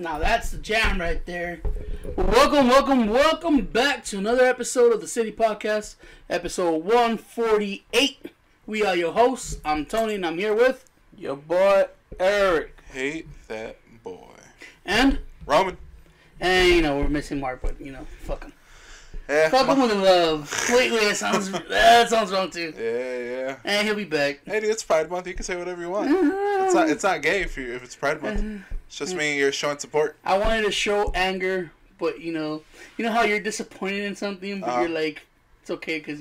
Now that's the jam right there. Welcome back to another episode of the City Podcast, episode 148. We are your hosts. I'm Tony, and I'm here with your boy Eric. Hate that boy. And Roman. And we're missing Mark, but fuck him. Yeah, fuck him with love. Wait, that sounds wrong too. Yeah. And he'll be back. Hey, dude, it's Pride Month. You can say whatever you want. It's not gay if it's Pride Month. It's just meaning you're showing support. I wanted to show anger, but you know how you're disappointed in something, but you're like, it's okay because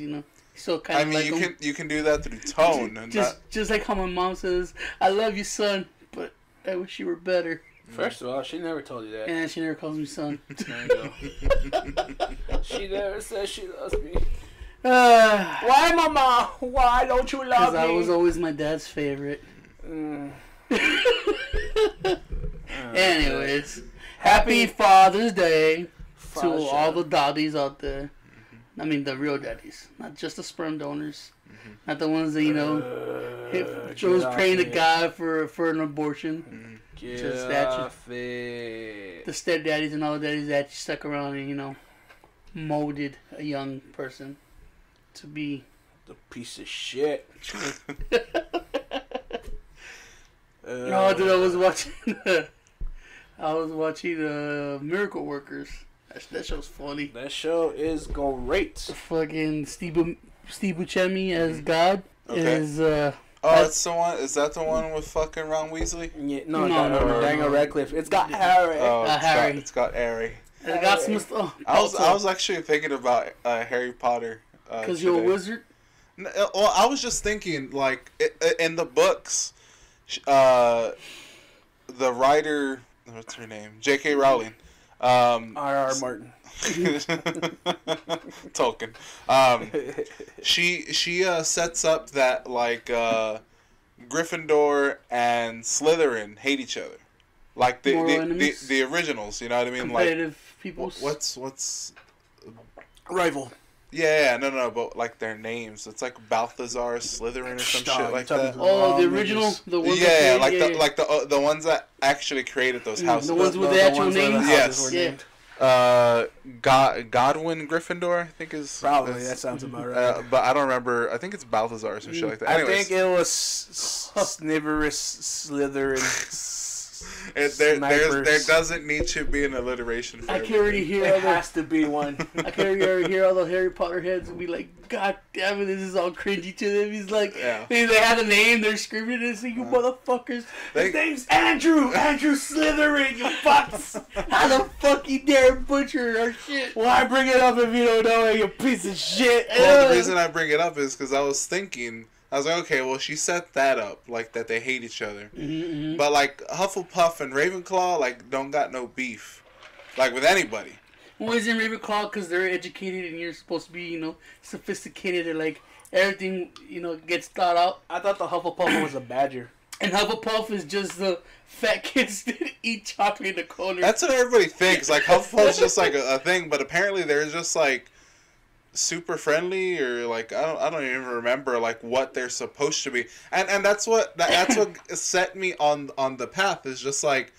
so kind of. I mean, like you can do that through tone and just like how my mom says, "I love you, son, but I wish you were better." First of all, she never told you that. And she never calls me son. There you go. She never says she loves me. Why, Mama? Why don't you love me? Because I was always my dad's favorite. Anyways, happy Father's Day to all the daddies out there. I mean, the real daddies, not just the sperm donors, not the ones that was praying to God for an abortion. Just that the stepdaddies and all the daddies that stuck around and molded a young person to be the piece of shit. No, dude, I was watching Miracle Workers. That show's funny. That show is great. Fucking Steve Buscemi as God is. It's the one. Is that the one with fucking Ron Weasley? Yeah, no, Daniel Radcliffe. It's got Harry. Oh, Harry. It's got Harry. It got some stuff. I was actually thinking about Harry Potter. Because you're a wizard. Well, I was just thinking, like, in the books, the writer, what's her name? J.K. Rowling. R.R. Martin. Tolkien. She sets up that like Gryffindor and Slytherin hate each other, like the originals. You know what I mean? Competitive like peoples. What's rival? Yeah, no, but like their names. It's like Balthazar Slytherin or some shit like that. Oh, the original, the ones. Yeah, the ones that actually created those houses. The ones with the actual names. Yes. Yeah. Godwin Gryffindor, I think is probably that sounds about right. But I don't remember. I think it's Balthazar or some shit like that. Anyways. I think it was Sniverous Slytherin. There doesn't need to be an alliteration. For I can already hear. There has to be one. I can already hear all the Harry Potter heads and be like, "God damn it, this is all cringy to them." He's like, they have a name, they're screaming and saying, "You motherfuckers! His name's Andrew Slytherin, you fucks! How the fuck you dare butcher our shit? Why bring it up if you don't know it, you piece of shit?" Well, the reason I bring it up is because I was thinking. I was like, okay, well, she set that up, like, that they hate each other. Mm-hmm. But, like, Hufflepuff and Ravenclaw, like, don't got no beef. Like, with anybody. Well, isn't Ravenclaw because they're educated and you're supposed to be, sophisticated and, like, everything, gets thought out? I thought the Hufflepuff was a badger. And Hufflepuff is just the fat kids that eat chocolate in the corner. That's what everybody thinks. Like, Hufflepuff's just, like, a thing. But apparently they're just, like, super friendly, or like I don't even remember like what they're supposed to be, and that's what set me on the path. Is just like,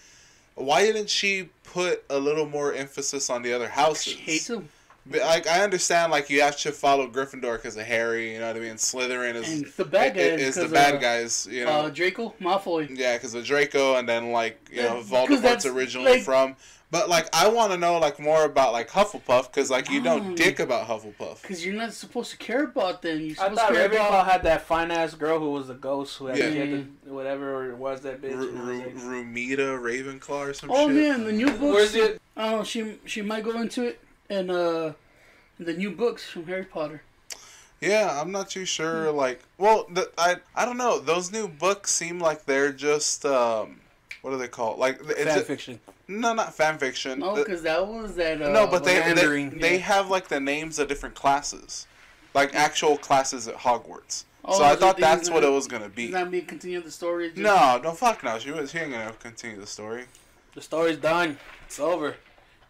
why didn't she put a little more emphasis on the other houses? She hates them. Like, I understand, like, you have to follow Gryffindor because of Harry, you know what I mean? Slytherin is the bad guys. Is the bad guys, Draco Malfoy. Yeah, because of Draco, and then like Voldemort's originally from. But, like, I want to know, like, more about, like, Hufflepuff, because, like, you don't dick about Hufflepuff. Because you're not supposed to care about them. You're I supposed thought to care Ravenclaw had that fine-ass girl who was a ghost, who had whatever, or was that bitch? Rumita Ravenclaw or some shit. Oh, man, the new books. Where's it? I don't know, she might go into it, and the new books from Harry Potter. Yeah, I'm not too sure, like, well, I don't know, those new books seem like they're just, what are they called? Like, fan fiction. No, not fan fiction. No, because that was that. No, but they have like the names of different classes, like actual classes at Hogwarts. Oh, so I thought that's what it was gonna be. Is that me continue the story? No, fuck no. She ain't gonna continue the story. The story's done. It's over.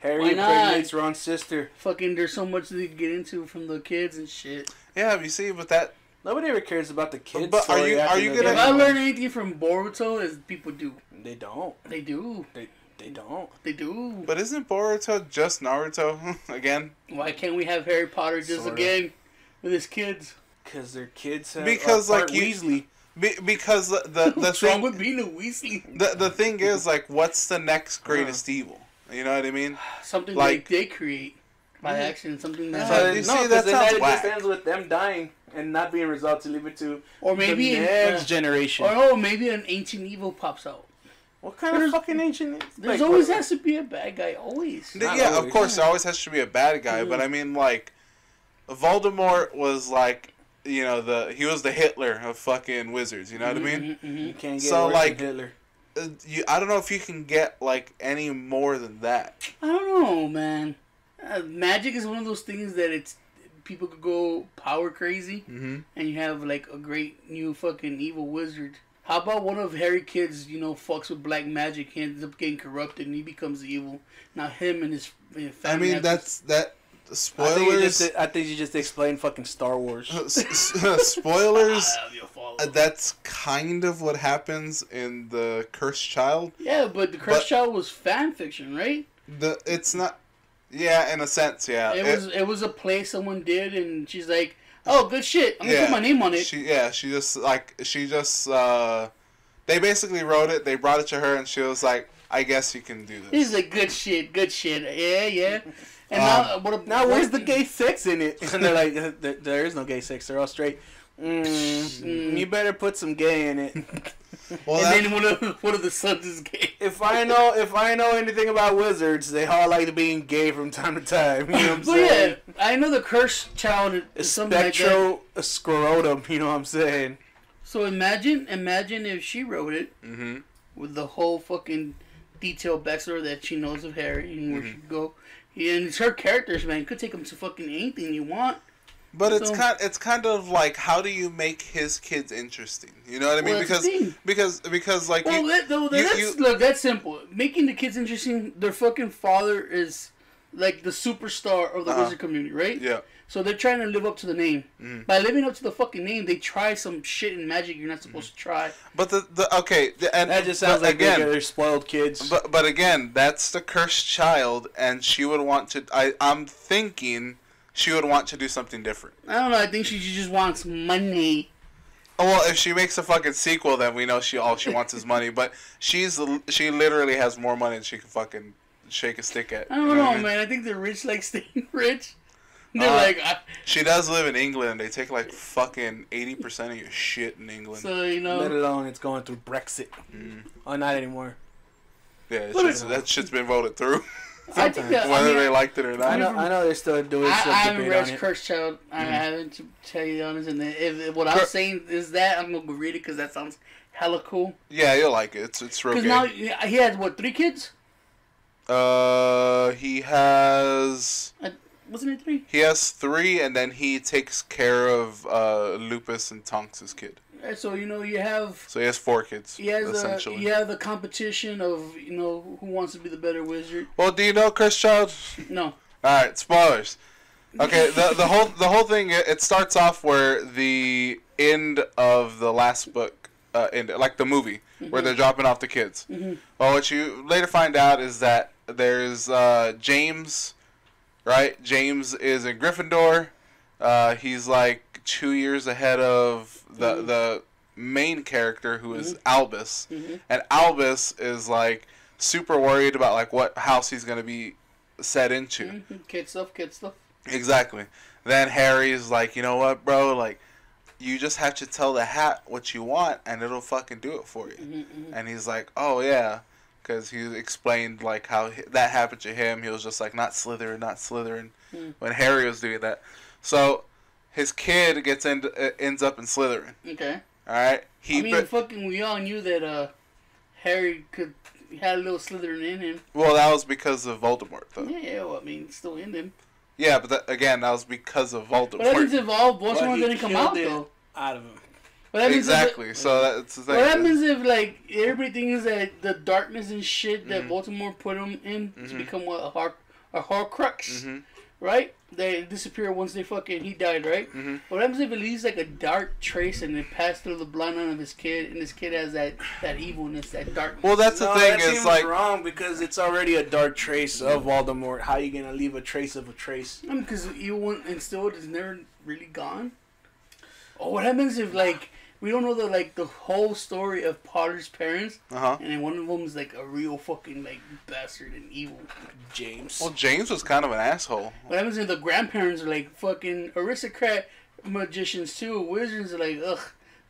Harry impregnates Ron's sister. Fucking, there's so much they get into from the kids and shit. Yeah, you see, but that. Nobody ever cares about the kids. But are you gonna? If I learn anything from Boruto, is people do. They don't. They do. They don't. They do. But isn't Boruto just Naruto again? Why can't we have Harry Potter just again with his kids? Because their kids have because like Weasley. Because the What's thing wrong with being a Weasley? the thing is like, what's the next greatest evil? You know what I mean? Something like they create by accident. Something that that sounds whack. Just ends with them dying and not being resolved to leave it to or maybe the next generation. Or maybe an ancient evil pops out. What kind of fucking ancient? There's always has to be a bad guy. Always. Yeah, of course, there always has to be a bad guy. But I mean, like, Voldemort was like, you know, he was the Hitler of fucking wizards. You know what I mean? You can't get worse than Hitler. I don't know if you can get like any more than that. I don't know, man. Magic is one of those things that people could go power crazy, and you have like a great new fucking evil wizard. How about one of Harry kids, fucks with black magic, he ends up getting corrupted, and he becomes evil. Now him and his family. I mean, that. Spoilers. I think you just explained fucking Star Wars. Spoilers. That's kind of what happens in the Cursed Child. Yeah, but the Cursed Child was fan fiction, right? It's not. Yeah, in a sense, yeah. It was a play someone did, and she's like, "Oh, good shit! I'm gonna put my name on it." She just they basically wrote it. They brought it to her, and she was like, "I guess you can do this." He's like, "Good shit, good shit." Yeah. And now where's the gay sex in it? And they're like, there is no gay sex. They're all straight. You better put some gay in it. Well, and then one of the sons is gay. If I know anything about wizards, they all like being gay from time to time. You know what I'm saying? Yeah, I know the Cursed Child is something like that. Scrotum. You know what I'm saying? So imagine if she wrote it with the whole fucking detailed backstory that she knows of Harry and where she could go. Yeah, and it's her characters, man. You could take them to fucking anything you want. But it's kind of like, how do you make his kids interesting? You know what I mean? Because like look, that's simple. Making the kids interesting. Their fucking father is like the superstar of the wizard community, right? Yeah. So they're trying to live up to the name. By living up to the fucking name, they try some shit in magic you're not supposed to try. But that just sounds like they're spoiled kids. But again, that's the Cursed Child, and she would want to. I'm thinking she would want to do something different. I don't know. I think she just wants money. Oh, well, if she makes a fucking sequel, then we know all she wants is money. But she literally has more money than she can fucking shake a stick at. I don't know, man. I think the rich like staying rich. They're she does live in England. They take like fucking 80% of your shit in England. So let alone it's going through Brexit. Oh, not anymore. Yeah, that shit's been voted through. I think that, whether they liked it or not. I know they're still doing some debate on it. I haven't read Cursed Child. I haven't, to tell you the honest. And if what I'm saying is that, I'm gonna go read it because that sounds hella cool. Yeah, you'll like it. It's real good. Because now he has 3 kids? He has. Wasn't it 3? He has 3, and then he takes care of Lupus and Tonks' kid. So you have. So he has 4 kids. He has essentially. You have the competition of who wants to be the better wizard. Well, do you know Cursed Child? No. All right, spoilers. Okay, the whole thing, it starts off where the end of the last book ended, like the movie where they're dropping off the kids. Well, what you later find out is that there's James. Right, James is in Gryffindor. He's like 2 years ahead of the main character, who is Albus, and Albus is like super worried about like what house he's gonna be set into. Kid stuff. Exactly. Then Harry's like, you know what, bro? Like, you just have to tell the hat what you want, and it'll fucking do it for you. And he's like, oh yeah. Because he explained like how that happened to him. He was just like, not Slytherin, when Harry was doing that. So his kid ends up in Slytherin. Okay. All right. We all knew that Harry had a little Slytherin in him. Well, that was because of Voldemort, though. Yeah. Well, I mean, it's still in him. Yeah, but that was because of Voldemort. But that means if Voldemort didn't come out though. Out of him. Exactly. So that's the thing. What happens if like everybody thinks that the darkness and shit that Voldemort put him in to become a Horcrux, right? they disappear once he died, right? Mm-hmm. What happens if it leaves like a dark trace and it passed through the bloodline of his kid, and this kid has that evilness, that darkness? Well, that's the thing. That is like wrong because it's already a dark trace of Voldemort. How are you gonna leave a trace of a trace? Because evil instilled is never really gone. Oh, what happens if like we don't know the whole story of Potter's parents, and then one of them is like a real fucking like bastard and evil. James. Well, James was kind of an asshole. What happens if the grandparents are like fucking aristocrat magicians too? Wizards are like ugh,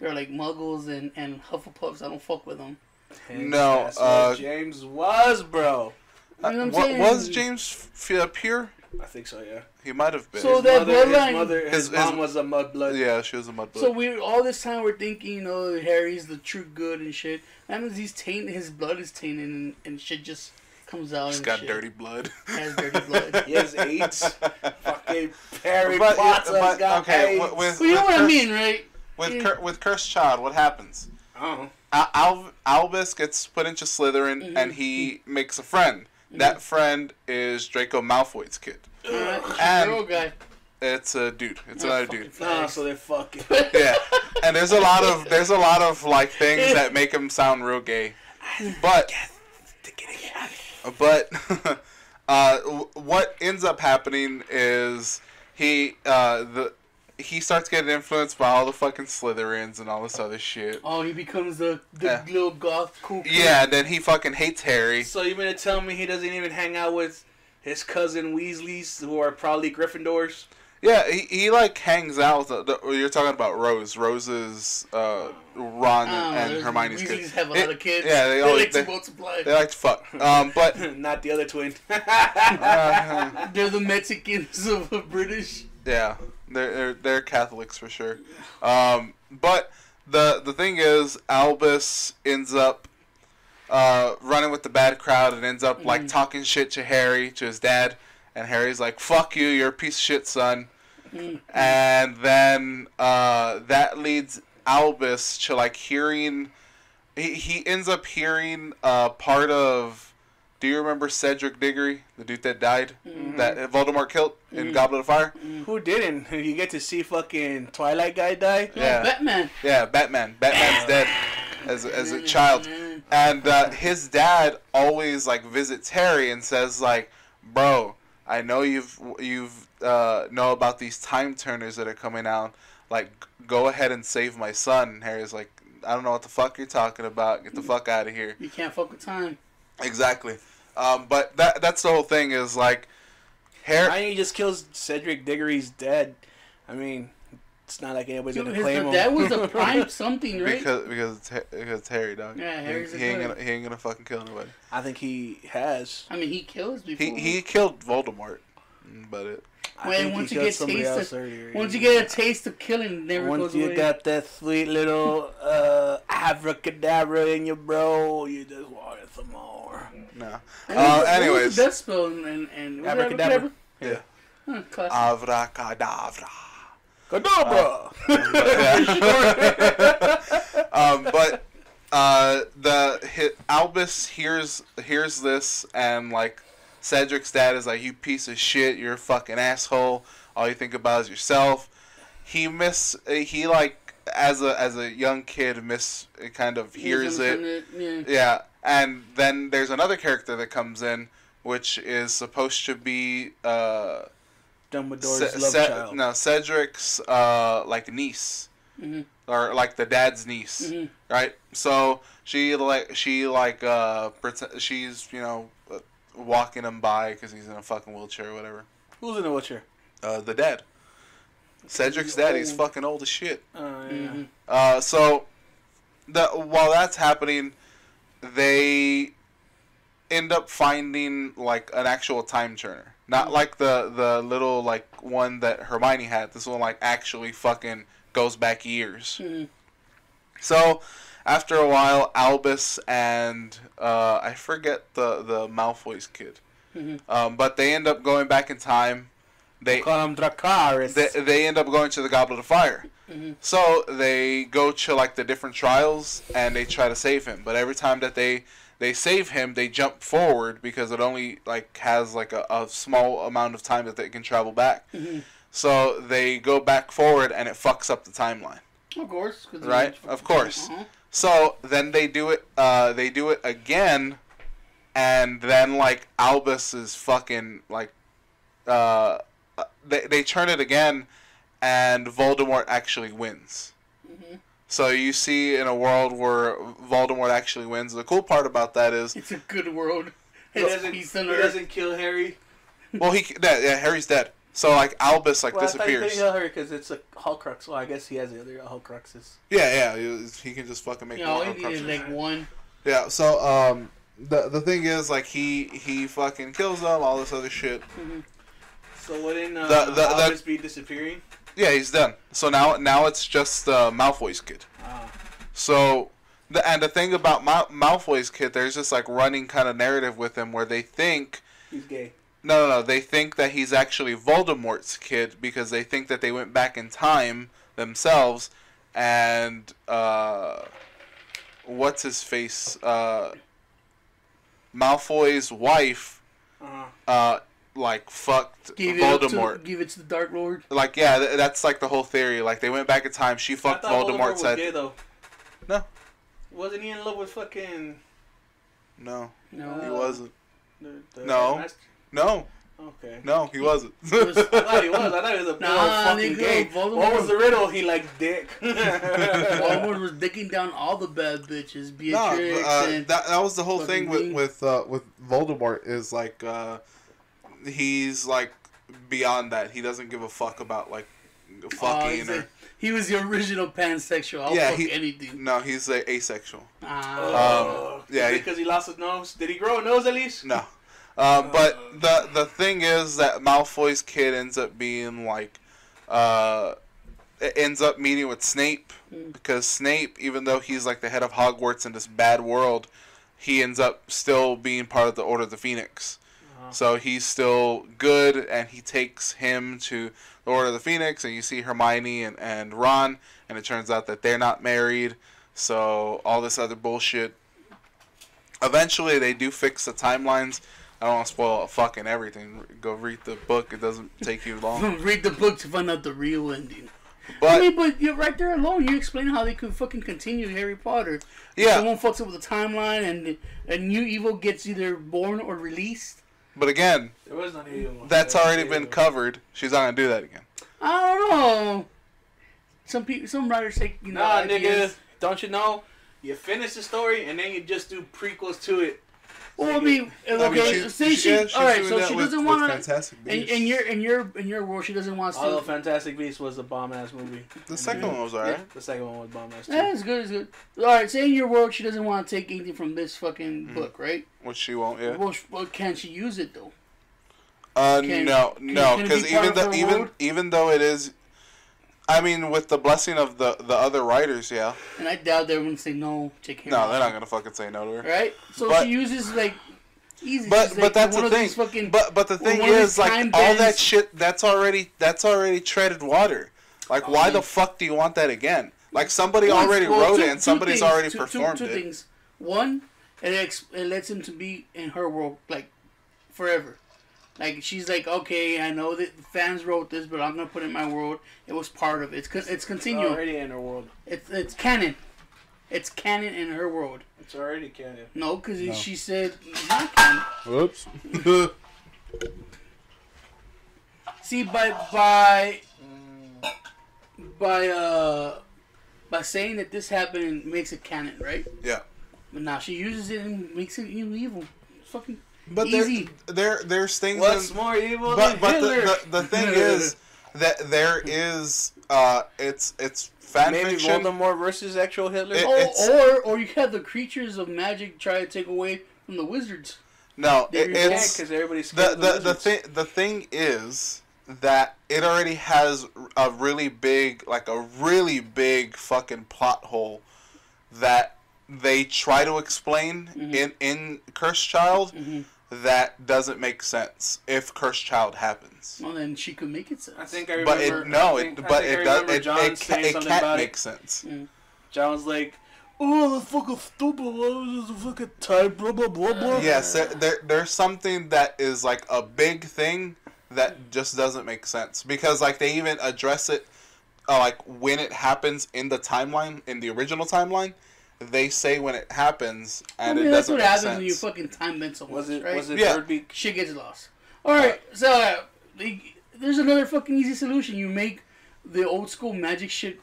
they're like muggles and Hufflepuffs. I don't fuck with them. No, James was, bro. You know what I'm saying? Was James pure? I think so, yeah. He might have been. So that bloodline, his mom was a mudblood. Yeah, she was a mudblood. So all this time we're thinking, you know, Harry's the true good and shit. That means he's tainted. His blood is tainted, and shit just comes out. He's and got shit. dirty blood. He has dirty blood. He has AIDS. Fucking Harry Potter's got okay, AIDS. Well, you know what I mean, right? With Cursed Child, what happens? Oh. Albus gets put into Slytherin, and he makes a friend. That friend is Draco Malfoy's kid. And girl guy. It's a dude. It's another dude. So they're fucking. Yeah, and there's a lot of like things that make him sound real gay, but what ends up happening is he starts getting influenced by all the fucking Slytherins and all this other shit. Oh, he becomes the little goth cool kid. Yeah, and then he fucking hates Harry. So you mean to tell me he doesn't even hang out with his cousin Weasleys, who are probably Gryffindors? Yeah, he like hangs out with you're talking about Rose. Rose is Ron and Hermione's kid. Weasleys have a lot of kids. Yeah, they like to multiply. They like to fuck. But not the other twin. They're the Mexicans of the British. Yeah, they're Catholics for sure. But the thing is, Albus ends up running with the bad crowd and ends up like talking shit to Harry, to his dad, and Harry's like, "Fuck you, you're a piece of shit, son." And then that leads Albus to like hearing. He ends up hearing part of. Do you remember Cedric Diggory, the dude that died, that Voldemort killed in Goblet of Fire? Who didn't? You get to see fucking Twilight guy die? Yeah, Batman. Yeah, Batman. Batman's dead as a child, and his dad always like visits Harry and says like, "Bro, I know you've know about these time turners that are coming out. Like, go ahead and save my son." And Harry's like, "I don't know what the fuck you're talking about. Get the fuck out of here." You can't fuck with time. Exactly. But that's the whole thing is like, Harry. Why he just kills Cedric Diggory's dad? I mean, it's not like anybody's gonna claim him. That was a prime something, right? Because it's Harry, dog. Yeah, Harry's he ain't gonna fucking kill nobody. I think he has. I mean, he kills before. He killed Voldemort, but once you get a taste of killing, it never goes away. Once you got that sweet little abracadabra in your bro, you just want some more. No. What was Anyways. the death spell and Abracadabra. Yeah. Abracadabra. Cadabra. Albus hears this and like Cedric's dad is like, "You piece of shit, you're a fucking asshole. All you think about is yourself." He like as a young kid kind of hears it. Yeah. And then there's another character that comes in, which is supposed to be Dumbledore's love child. No, Cedric's like niece, or like the dad's niece, right? So she's walking him by because he's in a fucking wheelchair or whatever. Who's in a wheelchair? The dad. Cedric's dad. He's fucking old as shit. Yeah. So while that's happening, they end up finding like an actual time turner, not like the little like one that Hermione had. This one like actually fucking goes back years. So after a while, Albus and I forget the Malfoy's kid, but they end up going back in time. They call him Dracarys. They end up going to the Goblet of Fire. So they go to like the different trials and they try to save him. But every time that they they save him. They jump forward because it only like has like a small amount of time that they can travel back. Mm-hmm. So they go back forward, and it fucks up the timeline. Of course. Right? Of course. Uh-huh. So then they do it. They do it again, and then like Albus is fucking like. They turn it again, and Voldemort actually wins. Mm-hmm. So you see in a world where Voldemort actually wins. The cool part about that is it's a good world. He doesn't kill Harry. Well, Harry's dead. So like Albus disappears. I thought he couldn't kill Harry because it's a Horcrux. Well, I guess he has the other Horcruxes. Yeah. He can just fucking make. He needed like one. Yeah. So the thing is like he fucking kills them. All this other shit. Mm-hmm. So wouldn't Albus be disappearing? Yeah, he's done. So now it's just Malfoy's kid. So the thing about Malfoy's kid, there's this like running kind of narrative with him where they think he's gay. No. They think that he's actually Voldemort's kid because they think that they went back in time themselves, and what's his face? Malfoy's wife. Like fucked Voldemort. Give it to the Dark Lord. Like that's like the whole theory. Like they went back in time. She fucked Voldemort. Was gay, though. No. Wasn't he in love with fucking? No. He wasn't. No. No. Okay. No, he wasn't. I thought he was. I thought he was a fucking gay. What was the riddle? He liked dick. Voldemort was dicking down all the bad bitches. Beatrix. And that was the whole thing with Voldemort is like. He's like beyond that. He doesn't give a fuck about like fucking. He was the original pansexual. I'll fuck anything. No, he's asexual. Because he lost his nose. Did he grow a nose at least? No. But the thing is that Malfoy's kid ends up being like, it ends up meeting with Snape because Snape, even though he's like the head of Hogwarts in this bad world, he ends up still being part of the Order of the Phoenix. So he's still good, and he takes him to the Order of the Phoenix, and you see Hermione and Ron, and it turns out that they're not married, so all this other bullshit. Eventually, they do fix the timelines. I don't want to spoil fucking everything. Go read the book. It doesn't take you long. Read the book to find out the real ending. But but you're right there alone. You explain how they could fucking continue Harry Potter. Yeah. Someone fucks up with the timeline, and a new evil gets either born or released. But again, that's already been covered. She's not gonna do that again. I don't know. Some writers say, nigga, don't you know? You finish the story and then you just do prequels to it. Well, say she all right. So she doesn't want to. In your world, she doesn't want to. Although Fantastic Beasts was a bomb ass movie. The second one was alright. Yeah, the second one was bomb ass too. Yeah, it's good. It's good. All right. Say in your world, she doesn't want to take anything from this fucking book, right? Which she won't. Yeah. Well, can she use it though? No, because even though it is, I mean, with the blessing of the other writers, yeah. And I doubt they're gonna say no. Take care. No, they're not gonna fucking say no to her. Right. So she uses like. Easy. But that's the thing. But the thing is, like all that shit, that's already treaded water. Like, why the fuck do you want that again? Like somebody already wrote it and somebody's already performed it. Two things. One, it lets him to be in her world like forever. Like she's like, okay, I know that fans wrote this, but I'm gonna put it in my world. It was part of it. It's continuing. It's already in her world. It's canon. It's canon in her world. It's already canon. No, because she said not canon. Whoops. See, by saying that this happened makes it canon, right? Yeah. But now she uses it and makes it evil. It's fucking easy. There's things. What's more evil than Hitler? the thing is that there is it's fan maybe fiction. Voldemort versus actual Hitler. Or you have the creatures of magic try to take away from the wizards. No, it's because everybody's scared the thing is that it already has a really big fucking plot hole that they try to explain in Cursed Child. That doesn't make sense if Cursed Child happens. Well, then she could make it sense. I think I remember. It can't make sense. John's like, oh, that's fucking stupid. What is a fucking type? Blah blah blah blah. Yes, there's something that is like a big thing that just doesn't make sense because like they even address it, like when it happens in the timeline, in the original timeline, they say when it happens and it doesn't make sense. That's what happens when you fucking time bend so much, right? Was it third beak? Shit gets lost. All right, so there's another fucking easy solution. You make the old school magic shit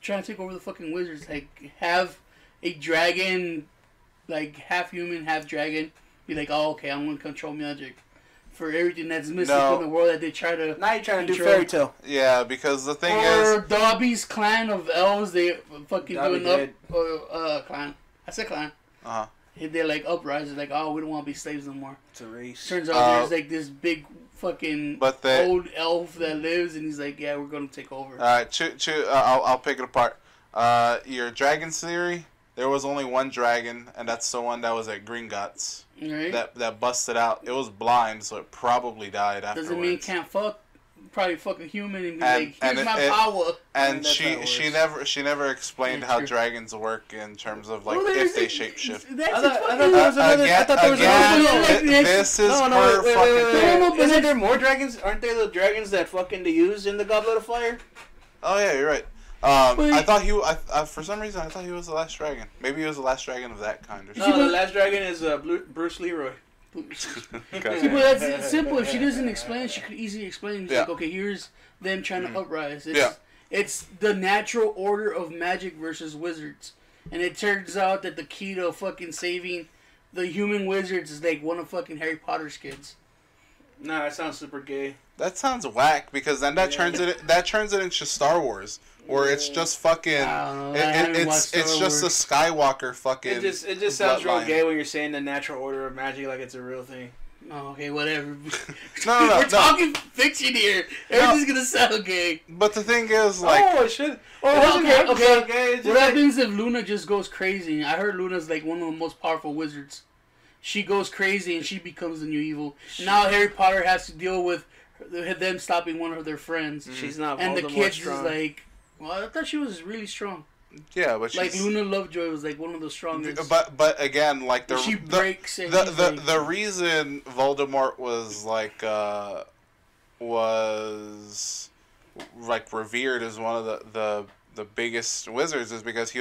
try to take over the fucking wizards. Like have a dragon, like half human, half dragon. Be like, oh okay, I'm gonna control magic. For everything that's missing from the world that they try to. Now you're trying to do fairy tale. Yeah, because the thing or Dobby's clan of elves, they fucking doing up. Clan. I said clan. They're like uprising, like, oh, we don't want to be slaves no more. It's a race. Turns out there's like this big fucking old elf that lives, and he's like, yeah, we're gonna take over. Alright, I'll pick it apart. Your dragon's theory. There was only one dragon, and that's the one that was at Gringotts. Right. That busted out. It was blind, so it probably died afterwards. Doesn't mean it can't fuck. Probably fuck a human and be like, here's my power. And she never explained how dragons work in terms of like if they shapeshift. I thought there was another. This is her fucking thing. Isn't there more dragons? Aren't they the dragons that fucking they use in the Goblet of Fire? Oh yeah, you're right. I thought for some reason I thought he was the last dragon. Maybe he was the last dragon of that kind or something. No, the last dragon is Bruce Leroy. But that's simple. If she doesn't explain, she could easily explain. She's like, okay, here's them trying to uprise. It's the natural order of magic versus wizards. And it turns out that the key to fucking saving the human wizards is like one of fucking Harry Potter's kids. Nah, that sounds super gay. That sounds whack because then that turns it into Star Wars. Or it's just fucking. It's just a Skywalker fucking. It just sounds real gay when you're saying the natural order of magic like it's a real thing. Oh, okay, whatever. No. We're talking fiction here. Everything's gonna sound gay. But the thing is, like, it should. Okay. What happens if Luna just goes crazy? I heard Luna's like one of the most powerful wizards. She goes crazy and she becomes the new evil. Now Harry Potter has to deal with them stopping one of their friends. She's not. And the kids strong. Is like. Well, I thought she was really strong. Yeah, but like Luna Lovejoy was like one of the strongest. But again, like she breaks the reason Voldemort was revered as one of the biggest wizards is because he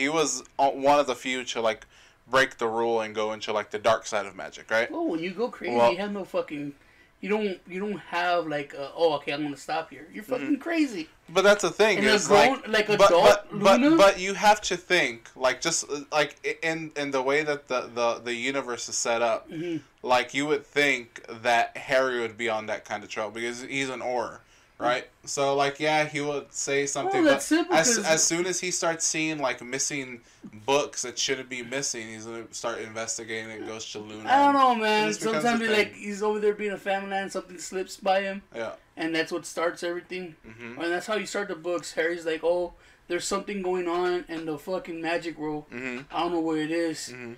was one of the few to like break the rule and go into like the dark side of magic, right? Oh, when you go crazy, you have no fucking. You don't have like okay, I'm gonna stop here. You're fucking crazy. But that's the thing. Is but you have to think like just like in the way that the universe is set up. Mm-hmm. Like you would think that Harry would be on that kind of trail because he's an Auror, right? Mm-hmm. So like he would say something. Well, that's simple, as soon as he starts seeing like missing books that shouldn't be missing, he's gonna start investigating. It goes to Luna. I don't know, man. Sometimes he's over there being a family man, something slips by him. Yeah. And that's what starts everything. Mm-hmm. And that's how you start the books. Harry's like, oh, there's something going on in the fucking magic world. Mm-hmm. I don't know where it is. Mm-hmm.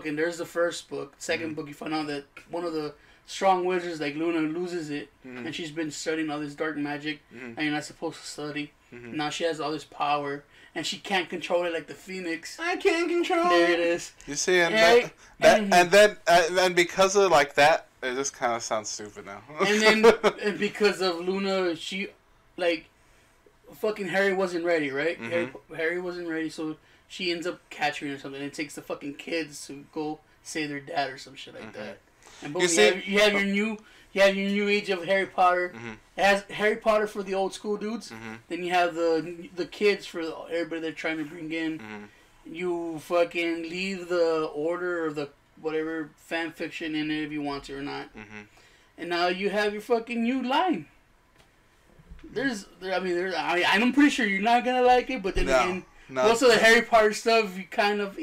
And there's the first book. Second book, you find out that one of the strong wizards, like Luna, loses it. Mm-hmm. And she's been studying all this dark magic. Mm-hmm. And you're not supposed to study. Mm-hmm. Now she has all this power. And she can't control it like the Phoenix. I can't control it. There it is. You see, and because of like that, it just kind of sounds stupid now. and because of Luna, she, like, fucking Harry wasn't ready, right? Mm-hmm. Harry wasn't ready, so she ends up catching her or something. It takes the fucking kids to go save their dad or some shit like that. And boom, you have your new age of Harry Potter. Mm-hmm. It has Harry Potter for the old school dudes. Mm-hmm. Then you have the kids for everybody they're trying to bring in. Mm-hmm. You fucking leave the order or the whatever fan fiction in it if you want to or not. Mm-hmm. And now you have your fucking new line. I'm pretty sure you're not gonna like it, but then again, most of the Harry Potter stuff you kind of.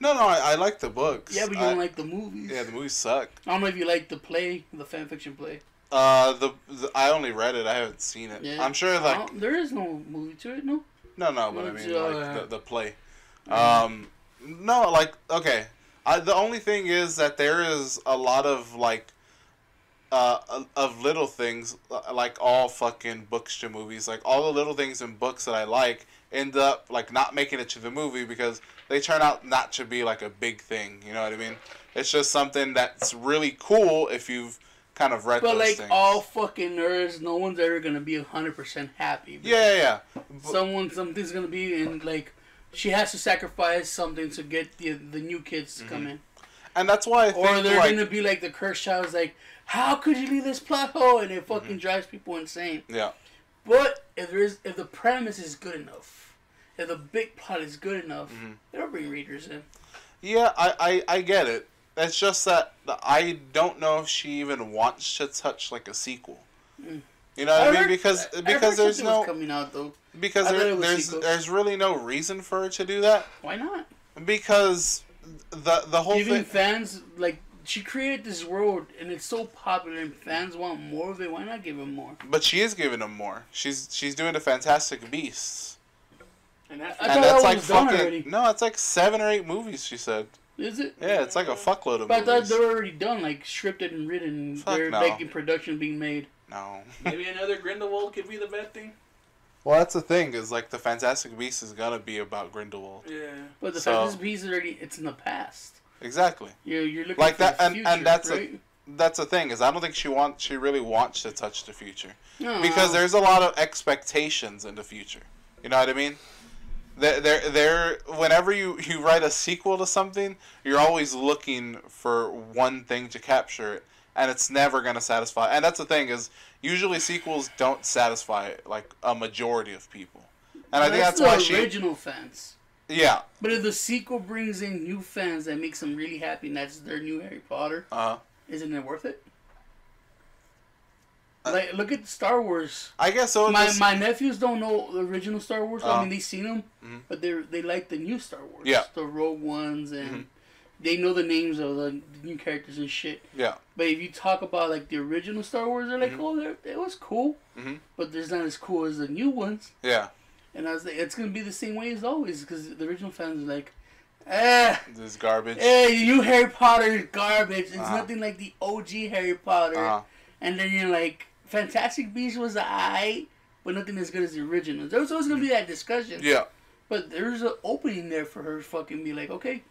No, I like the books. Yeah, but you don't like the movies. Yeah, the movies suck. I don't know if you like the play, the fan fiction play. I only read it. I haven't seen it. Yeah. I'm sure like there is no movie to it. No. No, but I mean like the play. No, like okay. The only thing is that there is a lot of like of little things, like all fucking books to movies, like all the little things in books that I like end up like not making it to the movie because they turn out not to be like a big thing. You know what I mean? It's just something that's really cool if you've kind of read those things. But like all fucking nerds, no one's ever gonna be 100% happy. Yeah. Something's gonna be in like she has to sacrifice something to get the new kids to come in. And that's why I think or they're gonna be like the cursed child's like, how could you leave this plot hole? And it fucking drives people insane. Yeah. But if the premise is good enough, if the big plot is good enough, it'll bring readers in. Yeah, I get it. It's just that I don't know if she even wants to touch like a sequel. You know what I mean? Because there's no coming out though. Because there's really no reason for her to do that. Why not? Because the whole giving thing, fans like she created this world and it's so popular and fans want more of it. Why not give them more? But she is giving them more. She's doing the Fantastic Beasts. And that's like fucking no, it's like 7 or 8 movies. She said. Is it? Yeah, it's like a fuckload of movies. But I thought they were already done, like scripted and written. They're like in production being made. No. Maybe another Grindelwald could be the bad thing. Well, that's the thing is like the Fantastic Beasts is gonna be about Grindelwald. Yeah. But the Fantastic Beasts it's in the past. Exactly. You're looking like for that, the future, and that's right? that's the thing is I don't think she really wants to touch the future because there's a lot of expectations in the future. You know what I mean? There. Whenever you write a sequel to something, you're always looking for one thing to capture it, and it's never gonna satisfy. And that's the thing is usually sequels don't satisfy like a majority of people, and I think that's why the original fans. Yeah. But if the sequel brings in new fans that makes them really happy, and that's their new Harry Potter, isn't it worth it? Like, look at Star Wars. I guess so. My nephews don't know the original Star Wars. I mean, they've seen them, but they like the new Star Wars. Yeah. The Rogue Ones, and they know the names of the new characters and shit. Yeah. But if you talk about, like, the original Star Wars, they're like, oh, it was cool. But it's not as cool as the new ones. Yeah. And I was like, it's going to be the same way as always, because the original fans are like, this is garbage. Hey, new Harry Potter is garbage. It's nothing like the OG Harry Potter. And then you're like, Fantastic Beasts was but nothing as good as the original. There's always going to be that discussion. Yeah. But there's an opening there for her to fucking be like, okay,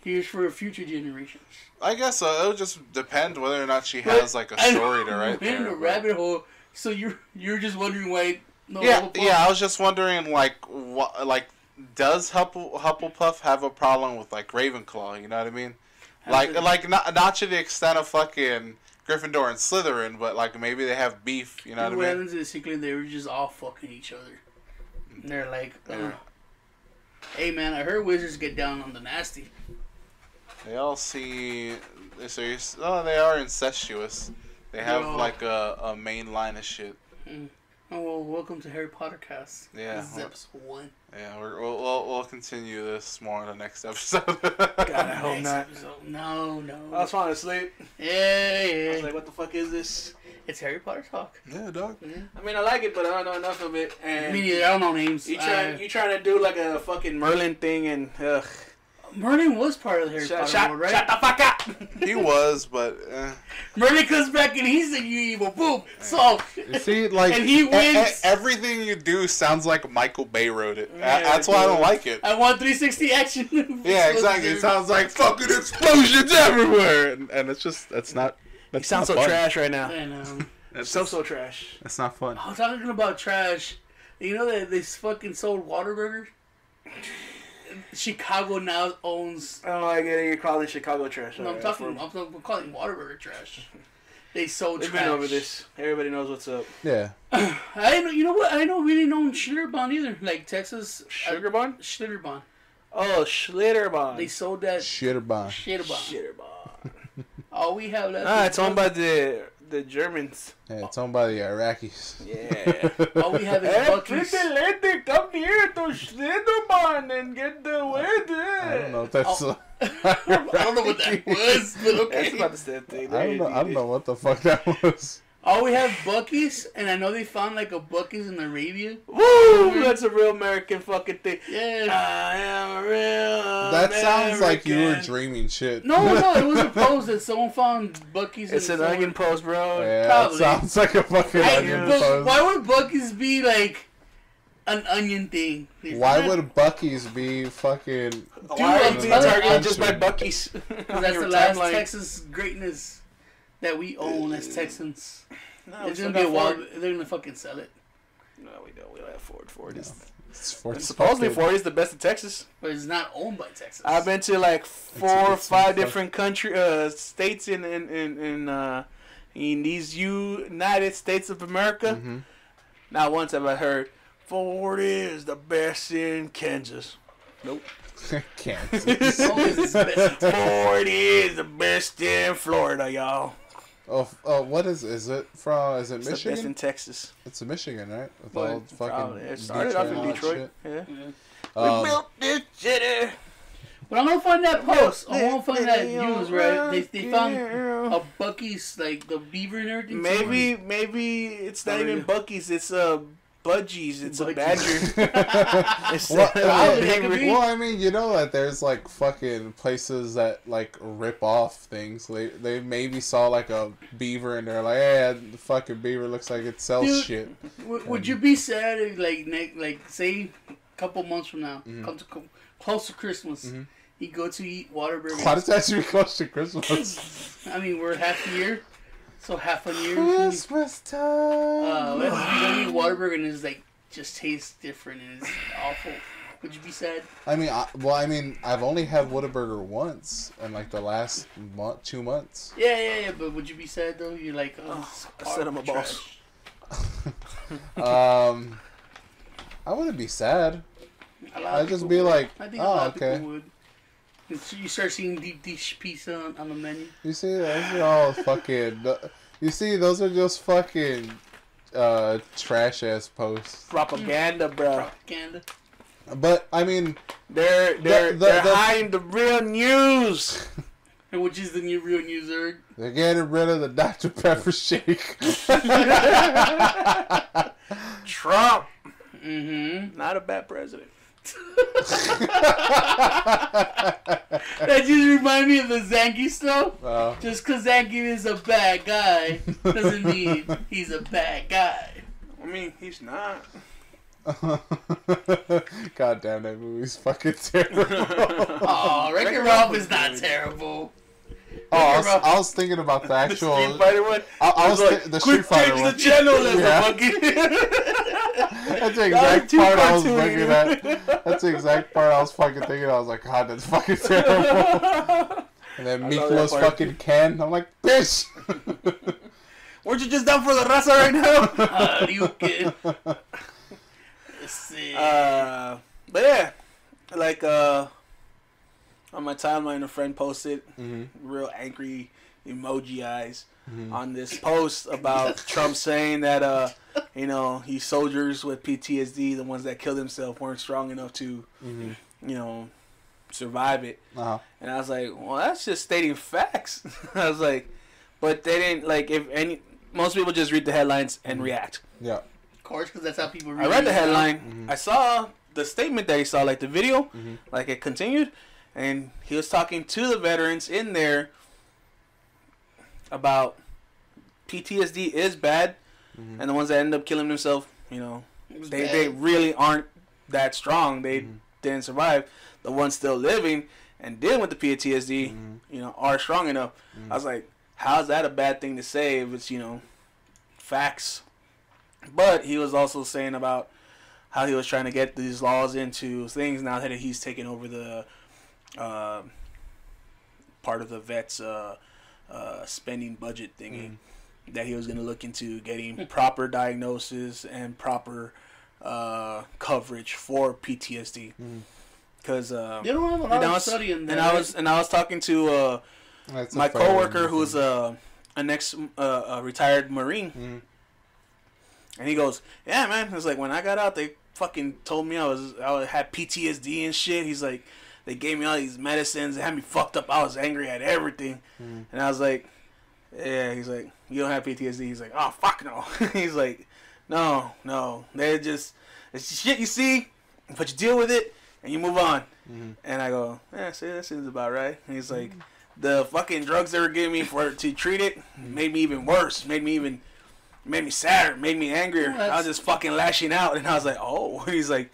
here's for future generations. I guess it'll just depend whether or not she has like a story to write there. In the rabbit hole, so you're just wondering why. Yeah, I was just wondering, like, what, like, does Hufflepuff have a problem with like Ravenclaw? You know what I mean? Like not to the extent of fucking Gryffindor and Slytherin, but like maybe they have beef. You know what I mean? What happens is secretly they were just all fucking each other. And they're like, hey man, I heard wizards get down on the nasty. They all see. They are incestuous. They have like a main line of shit. Oh well, welcome to Harry Potter Cast. Yeah, this is episode 1. Yeah, we'll continue this more in the next episode. God, I hope not. No. I was falling asleep. Yeah. I was like, what the fuck is this? It's Harry Potter talk. Yeah, dog. Yeah. I mean, I like it, but I don't know enough of it. And me neither. I don't know names. You trying to do like a fucking Merlin thing, and Merlin was part of the Harry Potter world, right? Shut the fuck up! He was, but... Merlin comes back and he's the you evil. Boom! So, see, like, and he wins. Everything you do sounds like Michael Bay wrote it. Yeah, that's why I don't like it. I want 360 action. Yeah, exactly. It sounds like fucking explosions everywhere. And it's just, that's not... That sounds so trash right now. I know. It's so trash. That's not fun. I was talking about trash. You know that they fucking sold Whataburger? Chicago now owns. I don't know. I get it. You're calling Chicago trash. No, I'm calling Whataburger trash. They sold trash. We've been over this. Everybody knows what's up. Yeah. You know what? I don't really know Schlitterbahn either. Like Texas. Schlitterbahn? Schlitterbahn. Oh, Schlitterbahn. They sold that. Schlitterbahn. All we have left. It's owned by the Germans. Yeah, it's owned by the Iraqis. Yeah. All we have is Buc-ee's. Hey, come here to Schlitterbahn and get the weather. I don't know if that's... I don't know what that was, but okay. That's about the same thing. I don't know what the fuck that was. All we have Buc-ee's, and I know they found like a Buc-ee's in Arabia. Woo! That's a real American fucking thing. Yeah. I am a real That sounds like you were American. dreaming shit. No, it was a post that someone found Buc-ee's. It's an onion post, bro. Yeah, Probably. it sounds like a fucking onion But post. why would Buc-ee's be like an onion thing? Why would Buc-ee's be fucking... Why are you being another targeted just by country? Buc-ee's? Because that's the last Texas greatness that we own as Texans. No, It's gonna be a while. They're gonna fucking sell it. No, we don't. We don't have Ford. Ford is... It's for Supposedly fucking- Ford is the best in Texas. But it's not owned by Texas. I've been to like 4 or It's 5 different states in these United States of America. Mhm. Not once have I heard Ford is the best in Kansas. Nope. Kansas. Always is best. Ford is the best in Florida, y'all. Oh, what is it from? Is it It's the best in Michigan? Texas. It's in Michigan, right? With But all fucking It started off in and all that Detroit. shit. Yeah. Yeah. We built this city. But I'm gonna find that post. I want to find that news, right? They found a Buc-ee's, like the beaver and everything. Maybe it's not even Buc-ee's. It's Budgies. It's a Budgies. badger. It's Well, that could be. I mean, you know that there's like fucking places that like rip off things. They maybe saw like a beaver and they're like, hey, the fucking beaver looks like it sells Dude, shit. Would you be sad if, like say, a couple months from now, close to Christmas, you go to eat Whataburger? Why does that have to be close to Christmas? I mean, we're half a year, so half a year. Christmas time. You go eat Whataburger and it's like just tastes different and it's awful. Would you be sad? I mean, I've only had Whataburger once in like the last 2 months. Yeah. But would you be sad though? You're like, I said I'm a boss. I wouldn't be sad. I'd just people be would. like, I think a oh, lot of okay. people would. You start seeing deep dish pizza on the menu. You see, those are all fucking. You see, those are just fucking trash ass posts. Propaganda, bro. Propaganda. But I mean, They're hiding the real news. And which is the new real news, Erg? they're getting rid of the Dr. Pepper shake. Trump, Mm-hmm. not a bad president. That just remind me of the Zanky stuff. Oh. Just because Zanky is a bad guy doesn't mean he's a bad guy. I mean, he's not. God damn, that movie's fucking terrible. Oh, Wreck-It Ralph is not terrible. I was thinking about the actual. The Street Fighter one. I was like, the Street Fighter change one. the channel. That's Yeah. a fucking. That's the exact too part I was cartoony. looking at. That's the exact part I was fucking thinking. I was like, God, that's fucking terrible. And then I Meek love that was part. fucking Ken. I'm like, bitch. Weren't you just down for the raza right now? You kid. Let's see. But yeah, like on my timeline, a friend posted real angry emoji eyes on this post about Trump saying that these soldiers with PTSD, the ones that killed themselves, weren't strong enough to survive it. Uh-huh. And I was like, well, that's just stating facts. I was like, but they didn't most people just read the headlines and react. Yeah. Of course, because that's how people read I read the it. headline. I saw the statement that he saw, like the video, like it continued, and he was talking to the veterans in there about PTSD is bad, and the ones that end up killing themselves, they really aren't that strong. They didn't survive. The ones still living and dealing with the PTSD, are strong enough. I was like, how's that a bad thing to say if it's facts? But he was also saying about how he was trying to get these laws into things now that he's taken over the part of the vets spending budget thingy, that he was going to look into getting proper diagnosis and proper coverage for PTSD. Because You don't have a lot of study in that. and I was talking to That's a my fair coworker one. who's an ex retired Marine. And he goes, yeah, man. It's like, when I got out, they fucking told me I had PTSD and shit. He's like, they gave me all these medicines. They had me fucked up. I was angry at everything. And I was like, Yeah, he's like, you don't have PTSD. He's like, oh, fuck no. He's like, no. They're just, it's shit you see, but you deal with it, and you move on. Mm-hmm. And I go, yeah, see, that seems about right. And he's like, the fucking drugs they were giving me to treat it made me even worse. Made me sadder. Made me angrier. I was just fucking lashing out. And I was like, oh. And he's like,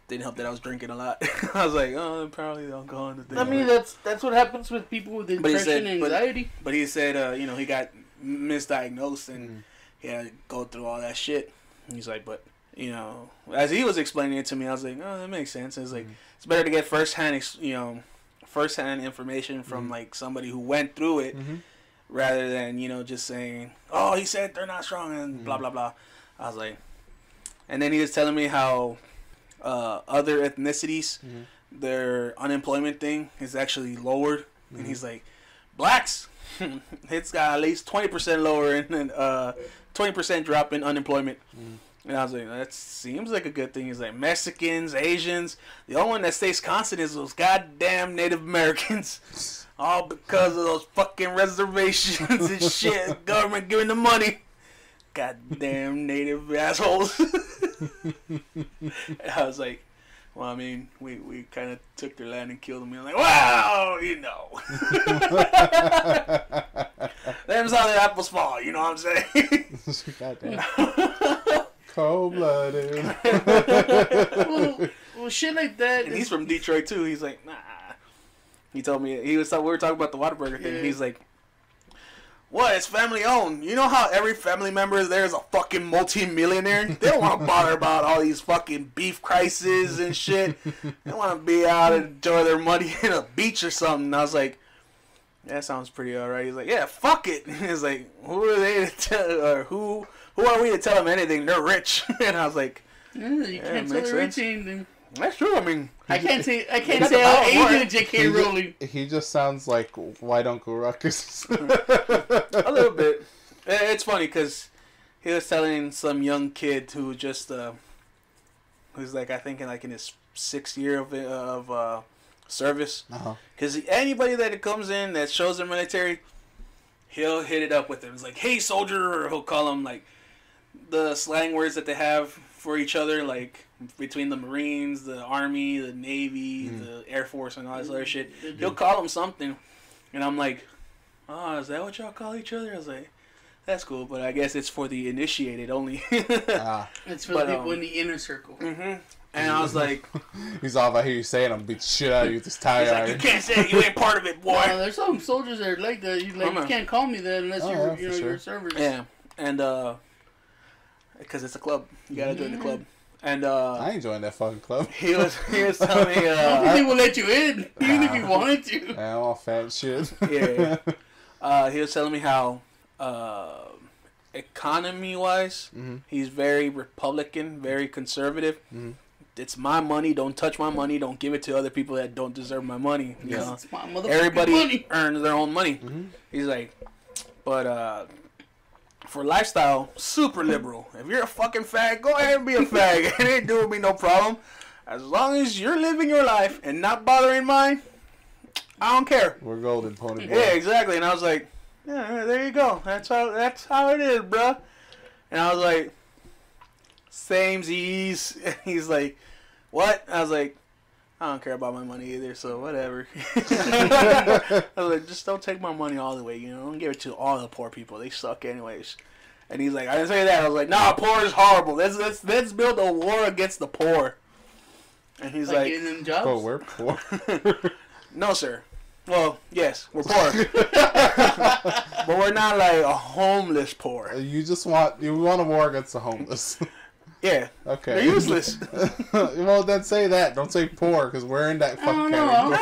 didn't help that I was drinking a lot. I was like, oh, probably alcohol. I mean, that's what happens with people with depression and anxiety. But he said, he got misdiagnosed and he had to go through all that shit. And he's like, but, as he was explaining it to me, I was like, oh, that makes sense. It's like, it's better to get firsthand information from, like, somebody who went through it rather than, just saying, oh, he said they're not strong and blah, blah, blah. I was like, and then he was telling me how other ethnicities, their unemployment thing is actually lowered. And he's like, blacks, it's got at least 20% lower and 20% drop in unemployment. And I was like, that seems like a good thing. He's like, Mexicans, Asians, the only one that stays constant is those goddamn Native Americans. All because of those fucking reservations and shit. Government giving the money. Goddamn Native assholes. And I was like, well, I mean, we kind of took their land and killed them. I'm like, wow, Them's how the apples fall, you know what I'm saying? Goddamn. Cold-blooded. well, shit like that. And he's from Detroit, too. He's like, nah. He told me, we were talking about the Whataburger thing. Yeah. He's like, what? It's family owned. You know how every family member there is a fucking multi-millionaire? They don't want to bother about all these fucking beef crises and shit. They want to be out and enjoy their money in a beach or something. And I was like, that sounds pretty alright. He's like, yeah, fuck it. He's like, who are they to tell, or who are we to tell them anything? They're rich. And I was like, yeah, you can't tell they're rich anything. That's true. I mean, I can't say how Asian J.K. Rowling. He just sounds like White Uncle Ruckus. A little bit. It's funny because he was telling some young kid who just who's like, I think in his 6th year of service. Because anybody that comes in that shows the military, he'll hit it up with them. It's like, hey soldier, or he'll call them like the slang words that they have for each other, like between the Marines, the Army, the Navy, the Air Force, and all this other shit. He'll call them something, and I'm like, oh, is that what y'all call each other? I was like, that's cool, but I guess it's for the initiated only. It's for the people in the inner circle. And I was like, he's all about, hear you saying, I'm beat the shit out of you with this tie iron. Like, you can't say it, you ain't part of it, boy. There's some soldiers that are like that. You can't call me that unless you're a server. Yeah, and because it's a club, you gotta join the club. And I ain't joined that fucking club. He was telling me I don't think they will let you in, even if you wanted to. I'm all fat shit. Yeah. He was telling me how economy wise, he's very Republican, very conservative. It's my money. Don't touch my money. Don't give it to other people that don't deserve my money. You know? It's my motherfucking Everybody money. earns their own money. He's like, but for lifestyle, super liberal. If you're a fucking fag, go ahead and be a fag. It ain't doing me no problem. As long as you're living your life and not bothering mine, I don't care. We're golden, pony boy. Yeah, exactly. And I was like, yeah, there you go. That's how it is, bruh. And I was like, samesies. And he's like, what? I was like, I don't care about my money either, so whatever. I was like, just don't take my money all the way, Don't give it to all the poor people. They suck anyways. And he's like, I didn't say that. I was like, nah, poor is horrible. Let's build a war against the poor. And he's like getting them jobs? Oh, we're poor. No, sir. Well, yes, we're poor. But we're not like a homeless poor. You want a war against the homeless. Yeah. Okay. They're useless. Well, then say that. Don't say poor, because we're in that fucking category.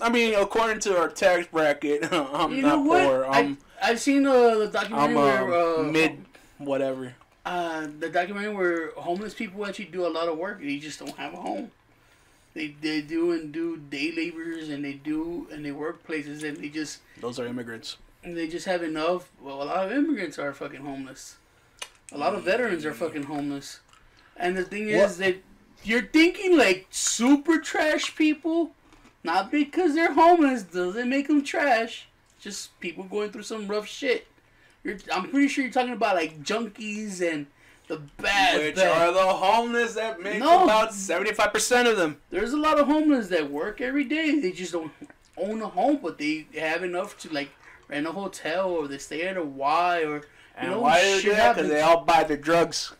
I mean, according to our tax bracket, I'm not poor. I've seen the documentary where mid whatever. The documentary where homeless people actually do a lot of work and they just don't have a home. They do day laborers and they work places and those are immigrants. And they just have enough. Well, a lot of immigrants are fucking homeless. A lot of veterans are fucking homeless. And the thing is that you're thinking like super trash people, not because they're homeless doesn't make them trash. just people going through some rough shit. I'm pretty sure you're talking about like junkies and the bad. Which are the homeless that make about 75% of them. There's a lot of homeless that work every day. They just don't own a home, but they have enough to like rent a hotel or they stay at a Y or and you know, why do they do that? Because they all buy their drugs.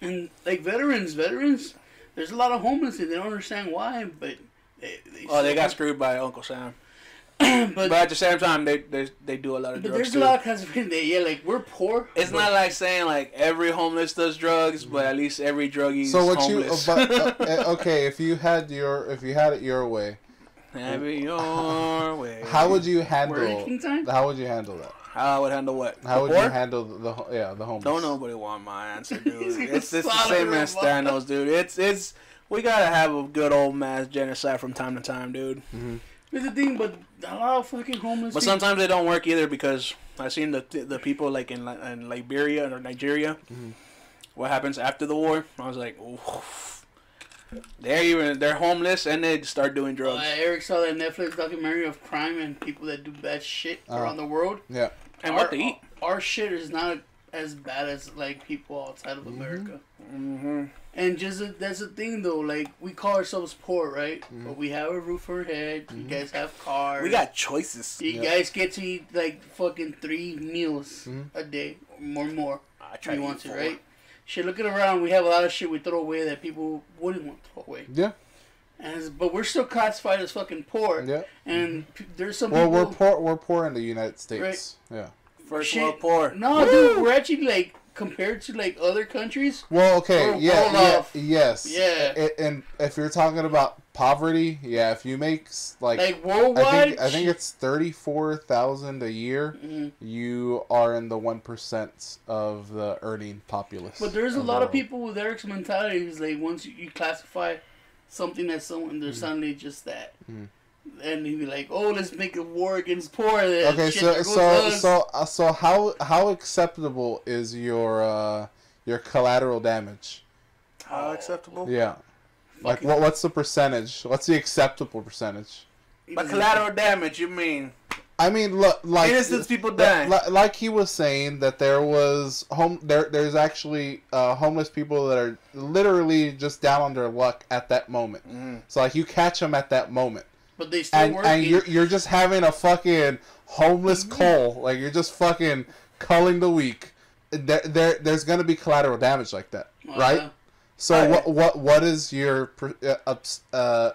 And like veterans, there's a lot of homeless and they don't understand why, but they got screwed by Uncle Sam. but at the same time, they do a lot of drugs. But there's a lot of kinds of people that, like, we're poor. It's not like saying, like, every homeless does drugs, but at least every druggie's homeless. Okay, if you had it your way. Have it your way. How would you handle that? How would you handle that? How I would handle what? How would you handle the homeless? Don't nobody want my answer, dude. it's the same as Thanos, dude. It's we gotta have a good old mass genocide from time to time, dude. Mm-hmm. Here's the thing, but a lot of fucking homeless. But sometimes they don't work either because I've seen the people like in Liberia or Nigeria. Mm-hmm. What happens after the war? I was like, oof. They're homeless and they start doing drugs. Eric saw that Netflix documentary of crime and people that do bad shit around the world. Yeah. And what they eat. Our shit is not as bad as like people outside of America. Mm-hmm. And that's the thing though, like we call ourselves poor, right? Mm-hmm. But we have a roof over our head. You guys have cars. We got choices. You guys get to eat like fucking 3 meals a day or more. I try you want to, right? Shit, looking around, we have a lot of shit we throw away that people wouldn't want to throw away. Yeah. But we're still classified as fucking poor. Yeah. And there's some people. We're poor in the United States. Right? Yeah. First world poor. No, dude, we're actually like compared to like other countries. Well, okay, yes. Yeah. And if you're talking about poverty, yeah, if you make like worldwide, I think it's 34,000 a year. Mm-hmm. You are in the 1% of the earning populace. But there's a lot of people with Eric's mentality. Is like once you classify something as someone, they're suddenly just that. Mm-hmm. And he'd be like, "Oh, let's make a war against poor." Okay, so how acceptable is your collateral damage? How acceptable? Yeah, like what's the percentage? What's the acceptable percentage? By collateral damage, you mean? I mean, look, like innocent people dying. Like he was saying that there's actually homeless people that are literally just down on their luck at that moment. Mm-hmm. So like you catch them at that moment. But they still working. And you're just having a fucking homeless cull. Like, you're just fucking culling the weak. There's going to be collateral damage like that, right? So what is your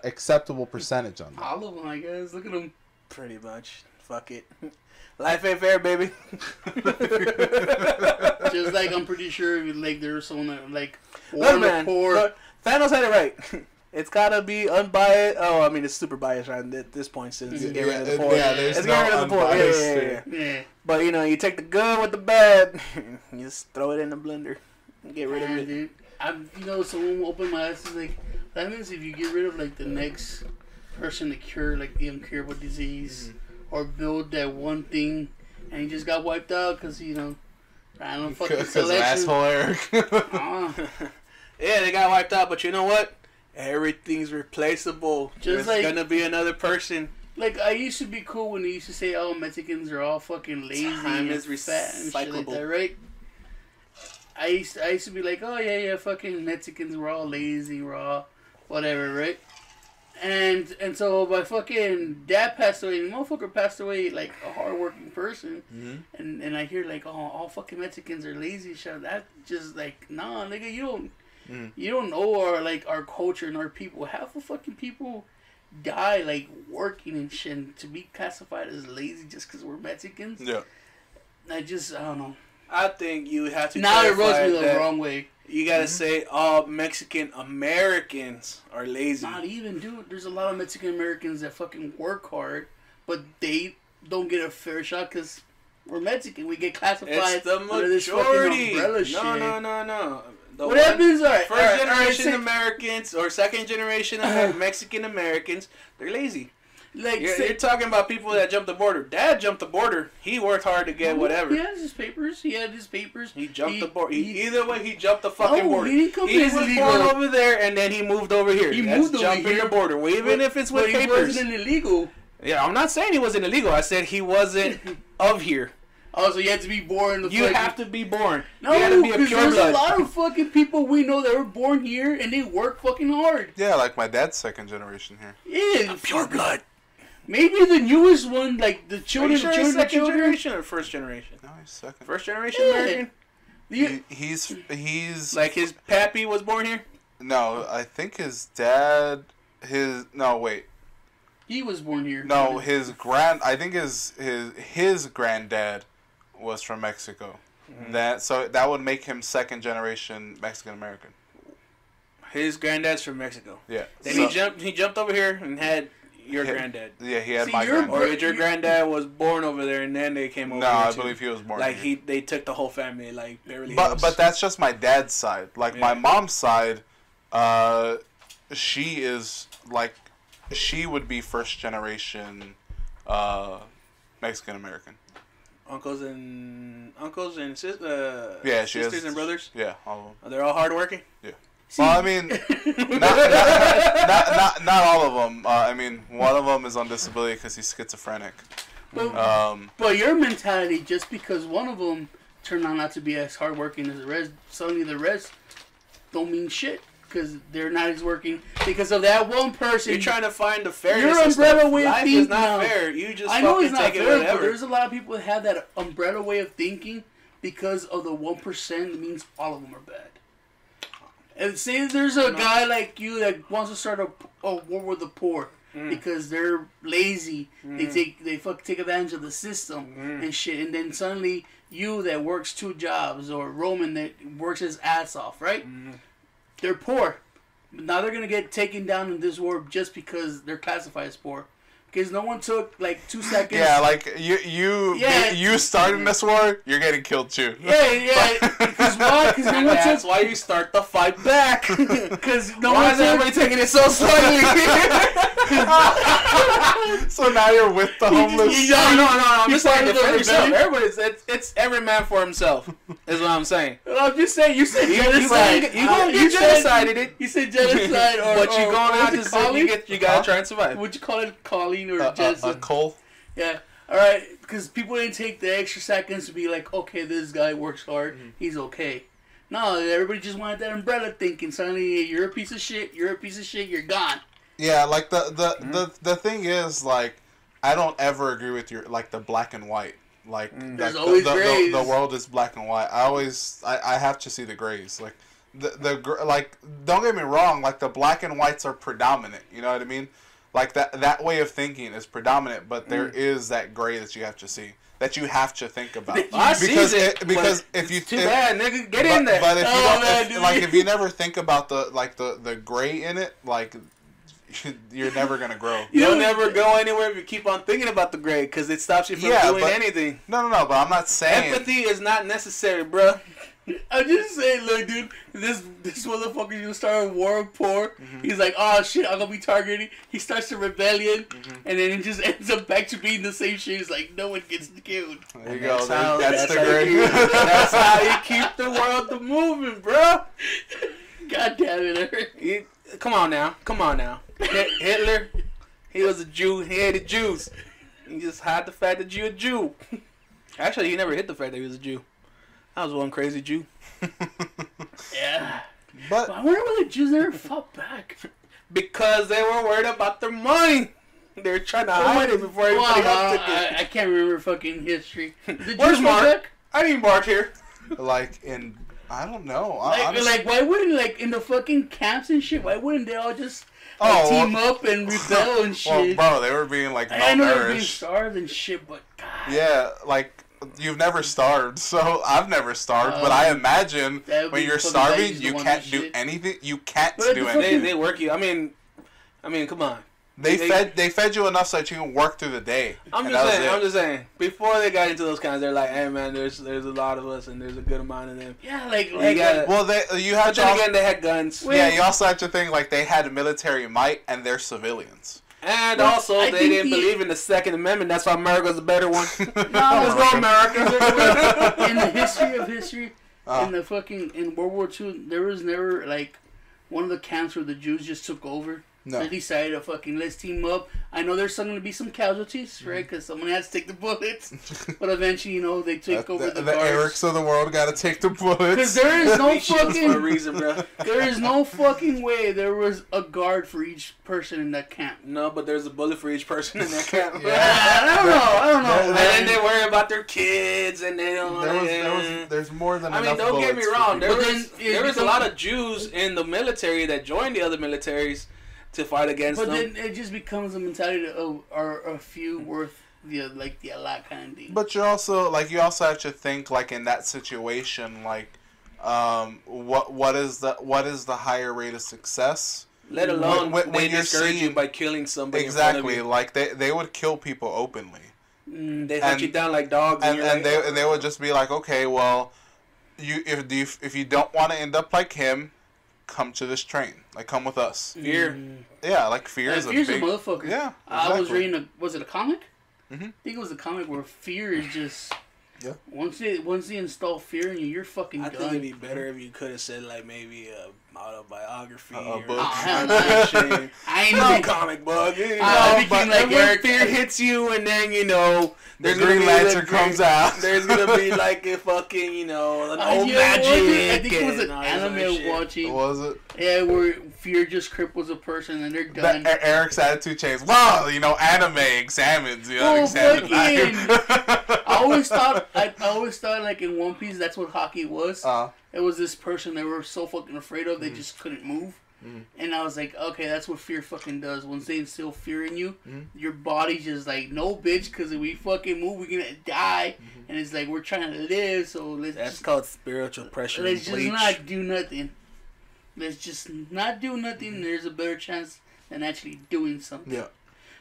acceptable percentage on that? All of them, I guess. Look at them. Pretty much. Fuck it. Life ain't fair, baby. Just like I'm pretty sure like there's someone that like poor. Thanos had it right. It's gotta be unbiased. Oh, I mean, it's super biased right at this point since it's getting rid of the poor. Yeah, there's it's no getting rid of the poor. Yeah. But you know, you take the good with the bad, you just throw it in the blender, and get rid of it. Dude, someone opened my eyes and like that means if you get rid of like the next person to cure like the incurable disease or build that one thing, and he just got wiped out because random fucking selection. Asshole Eric. Yeah, they got wiped out, but you know what? Everything's replaceable. There's gonna be another person. Like, I used to be cool when they used to say, "Oh, Mexicans are all fucking lazy Time and fat and shit like that," right? I used to be like, "Oh yeah, fucking Mexicans were all lazy, raw, whatever," right? And so my fucking dad passed away, and the motherfucker passed away like a hardworking person, and I hear like, "Oh, all fucking Mexicans are lazy," shit. That just like, nah, nigga, you don't know our culture and our people. Half of fucking people die like working and shit, and to be classified as lazy just because we're Mexicans. Yeah. I don't know. I think you have to. Now it rubs me the wrong way. You gotta say all Mexican Americans are lazy. Not even, dude. There's a lot of Mexican Americans that fucking work hard, but they don't get a fair shot because we're Mexican. We get classified it's the majority. under this fucking umbrella shit. No. What happens are first generation Americans or second generation Mexican Americans, they're lazy. Like you're talking about people that jumped the border. Dad jumped the border. He worked hard to get whatever. He had his papers. He jumped the border. Either way, he jumped the fucking border. He didn't come he was born over there and then he moved over here. Moved over jumping here. the border, even if it's with papers. He wasn't illegal. Yeah, I'm not saying he wasn't illegal. I said he wasn't of here. Oh, so you had to be born. You have to be born. No, you gotta be a because pure there's blood. a lot of fucking people we know that were born here and they work fucking hard. Yeah, like my dad's second generation here. Yeah, Pure blood. Maybe the newest one, like the children, Are you sure the he's children, second generation or first generation? No, he's second. First generation Yeah. American. He's Like his pappy was born here. no. I think his dad. No, wait. He was born here. No, I think his granddad was from Mexico. Mm-hmm. That would make him second generation Mexican American. His granddad's from Mexico. Yeah. Then he jumped over here and had your granddad. Yeah, he had See, my your granddad. Or your granddad was born over there and then they came over No, here I too. believe he was born Like here. they took the whole family like Beverly But Hills. but that's just my dad's side. Like my Yeah. mom's side, she is like she would be first generation Mexican American. uncles and Yeah, she sisters has, and brothers. Yeah, all of them. They're all hardworking. Yeah. Well, I mean, not all of them. I mean, one of them is on disability because he's schizophrenic. But your mentality, just because one of them turned out not to be as hardworking as the rest, suddenly the rest don't mean shit because they're not as working because of that one person. You're trying to find the fairness. Your of umbrella stuff. way of Life thinking. is not no. fair. You just I know it's fucking not take it fair, whatever. but there's a lot of people that have that umbrella way of thinking because of the 1% means all of them are bad. And say there's a guy like you that wants to start a war with the poor because they're lazy. They take advantage of the system and shit. And then suddenly you that works 2 jobs or Roman that works his ass off, right? They're poor. Now they're gonna get taken down in this war just because they're classified as poor. Because no one took like 2 seconds. Yeah, like you starting this war, you're getting killed too. Yeah. Because why? Because no one That's took. why you start the fight back. Because no Why one is everybody took. taking it so slowly? So now you're with the homeless. No. I'm just saying, part of defend the yourself. rebellion? Everybody's it's every man for himself. Is what I'm saying. I'm just saying. You said genocide. You genocided it. You said genocide, or But you or going what out was to it, say calling? you gotta try and survive. Would you call it calling or A genocide? coal. Yeah. All right. Because people didn't take the extra seconds to be like, okay, this guy works hard. He's okay. No, everybody just wanted that umbrella thinking. Suddenly, you're a piece of shit. You're a piece of shit. You're gone. Yeah, like the thing is, like, I don't ever agree with your like the black and white. Like, There's like always the grays. world is black and white. I have to see the grays. Like like don't get me wrong. Like the black and whites are predominant. You know what I mean? Like that way of thinking is predominant, but there is that gray that you have to see. That you have to think about. I see it, because but if you it's too bad, nigga, get in there. But if you Oh, don't, man, dude. like if you never think about the gray in it, like you're never gonna grow. You'll never go anywhere if you keep on thinking about the grade because it stops you from doing anything. No. But I'm not saying Empathy is not necessary, bruh. I'm just saying, look, dude, this motherfucker's gonna start a war of poor. He's like, oh shit, I'm gonna be targeting. He starts a rebellion, and then it just ends up back to being the same shit. It's like no one gets killed. There you go. That's That's the how gray. That's how you keep the world moving, bruh. God damn it, Come on now. Hitler, he was a Jew. He hated Jews. He just hid the fact that you're a Jew. Actually, he never hid the fact that he was a Jew. I was one crazy Jew. Yeah. But I wonder why the Jews never fought back. Because they were worried about their money. They were trying to hide it before everybody else took it. I can't remember fucking history. The Where's Jews Mark? fought back? I didn't bark here. like in I don't know. Like why wouldn't like in the fucking camps and shit? Why wouldn't they all just team up and rebel and shit? Well, bro, they were being like I know they were being malnourished. starved and shit, but God. Yeah, like you've never starved, so I've never starved. But I imagine that would when be you're fucking starving, ladies you the one can't that do shit. anything. You can't But do the anything. They work you. I mean, come on. They fed you enough so that you can work through the day. I'm just saying. Before they got into those kinds, they're like, hey man, there's a lot of us and there's a good amount of them. Yeah, You had But then again, they had guns. Yeah, you also had to think like they had military might and they're civilians. And Well, also, I they think didn't believe in the Second Amendment. That's why America's a better one. no, Let's go, America. in the history, in World War II, there was never like one of the camps where the Jews just took over No. They decided to fucking let's team up. I know there's going to be some casualties, right? Because someone has to take the bullets. But eventually, you know, they took over the guards. Erics of the world got to take the bullets. Because there is no fucking... for a reason, bro. There is no fucking way there was a guard for each person in that camp. No, but there's a bullet for each person in that camp. I don't know. And then they worry about their kids, and they don't... There's more than I enough mean, don't get me wrong. There was a lot of Jews in the military that joined the other militaries to fight against them. But then it just becomes a mentality of are a few worth the a lot kind of thing. But you also have to think like in that situation, like what is the higher rate of success? Let alone when they you're discourage seeing, you by killing somebody. Exactly, in front of you. like they would kill people openly. They hunt you down like dogs, and they would just be like, okay, well, if you don't want to end up like him, come to this train. Like, come with us. Fear. Yeah, like fear is Fear's a big... a motherfucker. Yeah, exactly. I was reading was it a comic? Mm-hmm. I think it was a comic where fear is just... Yeah. Once they install fear in you, you're fucking done. I think it'd be better if you could have said like maybe a autobiography or book. I ain't no comic book. But like when fear hits you, and then there's Green Lantern comes out. There's gonna be like a fucking an old magic. I think it was an anime watching. Was it? Yeah, where fear just cripples a person and they're done. Eric's attitude changed. Wow, anime examines the unexamined life. I always thought like in One Piece that's what hockey was. It was this person they were so fucking afraid of they just couldn't move. And I was like, okay, that's what fear fucking does. Once they instill fear in you, your body's just like, no, bitch, because if we fucking move, we're gonna die. And it's like we're trying to live, so that's called spiritual pressure. Let's just not do nothing. Let's just not do nothing. There's a better chance than actually doing something. Yeah.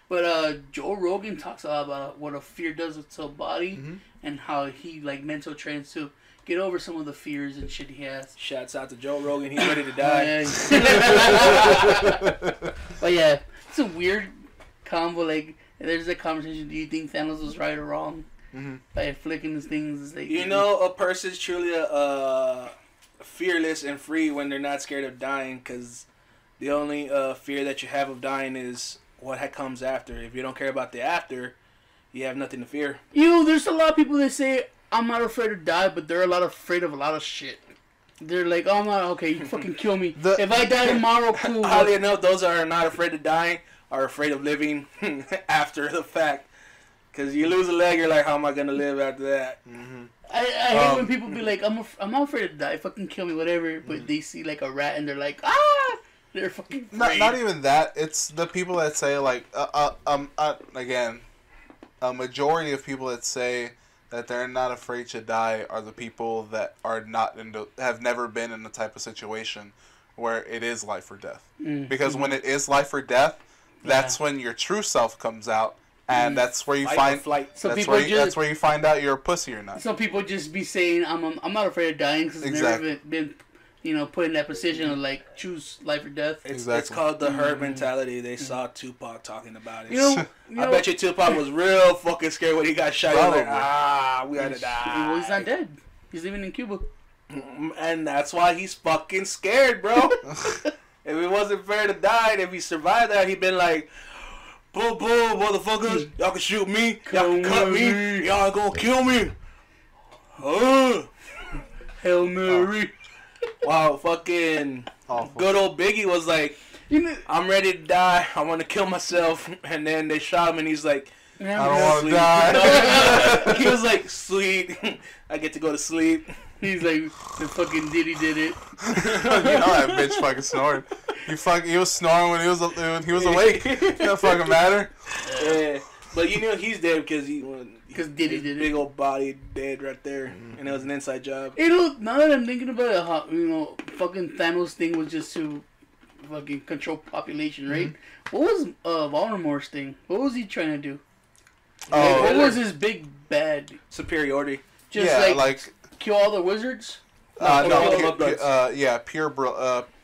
But Joe Rogan talks a lot about what a fear does to a body and how he like mental trains to get over some of the fears and shit he has. Shouts out to Joe Rogan. He's ready to die. But yeah, it's a weird combo. Like, there's a conversation. Do you think Thanos was right or wrong by flicking his things? Like, a person's truly fearless and free when they're not scared of dying, because the only fear that you have of dying is what comes after. If you don't care about the after, you have nothing to fear. There's a lot of people that say, I'm not afraid to die, but they're a lot afraid of a lot of shit. They're like, oh, I'm not, okay, you fucking kill me. If I die tomorrow, cool. Oddly enough, those are not afraid of dying are afraid of living after the fact. Because you lose a leg, you're like, how am I going to live after that? I hate when people be like, I'm not afraid to die, fucking kill me, whatever. But they see like a rat and they're like, ah! They're fucking afraid. Not even that. It's the people that say like, again, a majority of people that say that they're not afraid to die are the people that are not have never been in the type of situation where it is life or death. Because when it is life or death, that's when your true self comes out, and that's where you that's where you find out you're a pussy or not. Some people just be saying, I'm not afraid of dying because it's never been put in that position of like choose life or death. It's called the herd mentality. They saw Tupac talking about it. I bet you Tupac was real fucking scared when he got shot. He was like, we gotta die. Well, he's not dead. He's living in Cuba. And that's why he's fucking scared, bro. If it wasn't fair to die, and if he survived that, he'd been like, boom, boom, motherfuckers, y'all can shoot me, y'all can cut me, y'all gonna kill me. Hail Mary. Wow, fucking awful. Good old Biggie was like, I'm ready to die, I want to kill myself, and then they shot him and he's like, I don't want to die. He was like, sweet, I get to go to sleep. He's like, the fucking Diddy did it. That bitch fucking snored. He was snoring when he was awake. It don't fucking matter. Yeah, but he's dead because Diddy did it. Big old body dead right there, and it was an inside job. Now that I'm thinking about it, how fucking Thanos thing was just to fucking control population, right? What was Voldemort's thing? What was he trying to do? What was his big bad superiority? Just like kill all the wizards?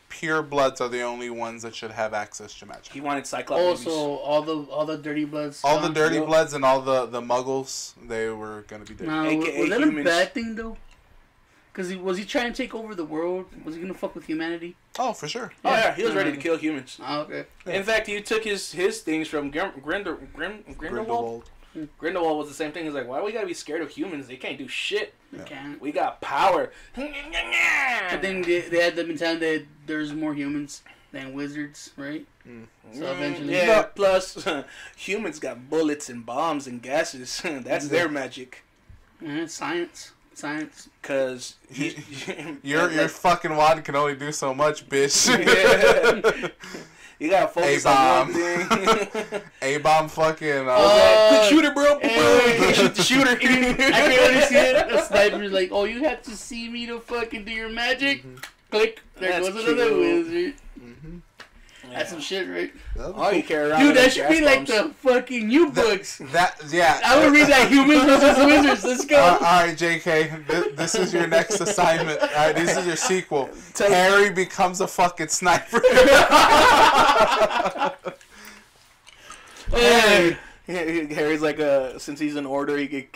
Pure bloods are the only ones that should have access to magic. He wanted Cyclops. Also, all the dirty bloods. All the dirty bloods and all the muggles, they were gonna be dead. Was that a bad thing though? Because was he trying to take over the world? Was he gonna fuck with humanity? Oh, for sure. Oh, yeah, he was ready to kill humans. Oh, okay. In fact, he took his things from Grindelwald. Grindelwald was the same thing. He's like, why we gotta be scared of humans? They can't do shit. They can't. We got power. I think they had the mentality that there's more humans than wizards, right? So eventually, yeah. Plus, humans got bullets and bombs and gases. That's their magic. Science. Cause your fucking wand can only do so much, bitch. Yeah. You gotta focus on one thing. A-bomb fucking... quick shooter, bro. Shoot the shooter. I can only see it. The sniper's like, oh, you have to see me to fucking do your magic. Click. There goes another wizard. That's some shit, right? All you care around. Dude, that should be like the fucking new books. Yeah. I would read that humans versus wizards. Let's go. Alright, JK. This is your next assignment. Alright, this is your sequel. Harry becomes a fucking sniper. Hey. Harry's like, since he's an order, he could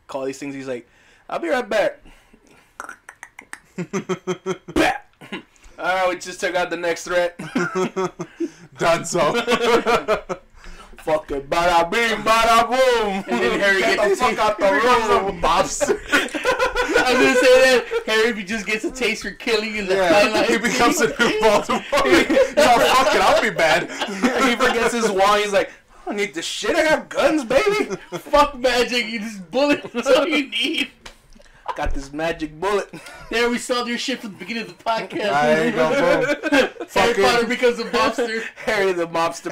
call these things. He's like, I'll be right back. Alright, we just took out the next threat. Done so. Fucking bada bing, bada boom. And then Harry gets the fuck out the room. Mobster. I was gonna say that Harry just gets a taste for killing in the highlight. He becomes a new Baltimore. He's all, fuck it, I'll be bad. He forgets his wand. He's like, I don't need this shit. I got guns, baby. Fuck magic. You just bullet. That's all you need. Got this magic bullet. There, we solved your shit from the beginning of the podcast. There you go, boom. Harry Potter becomes a mobster. Harry the mobster.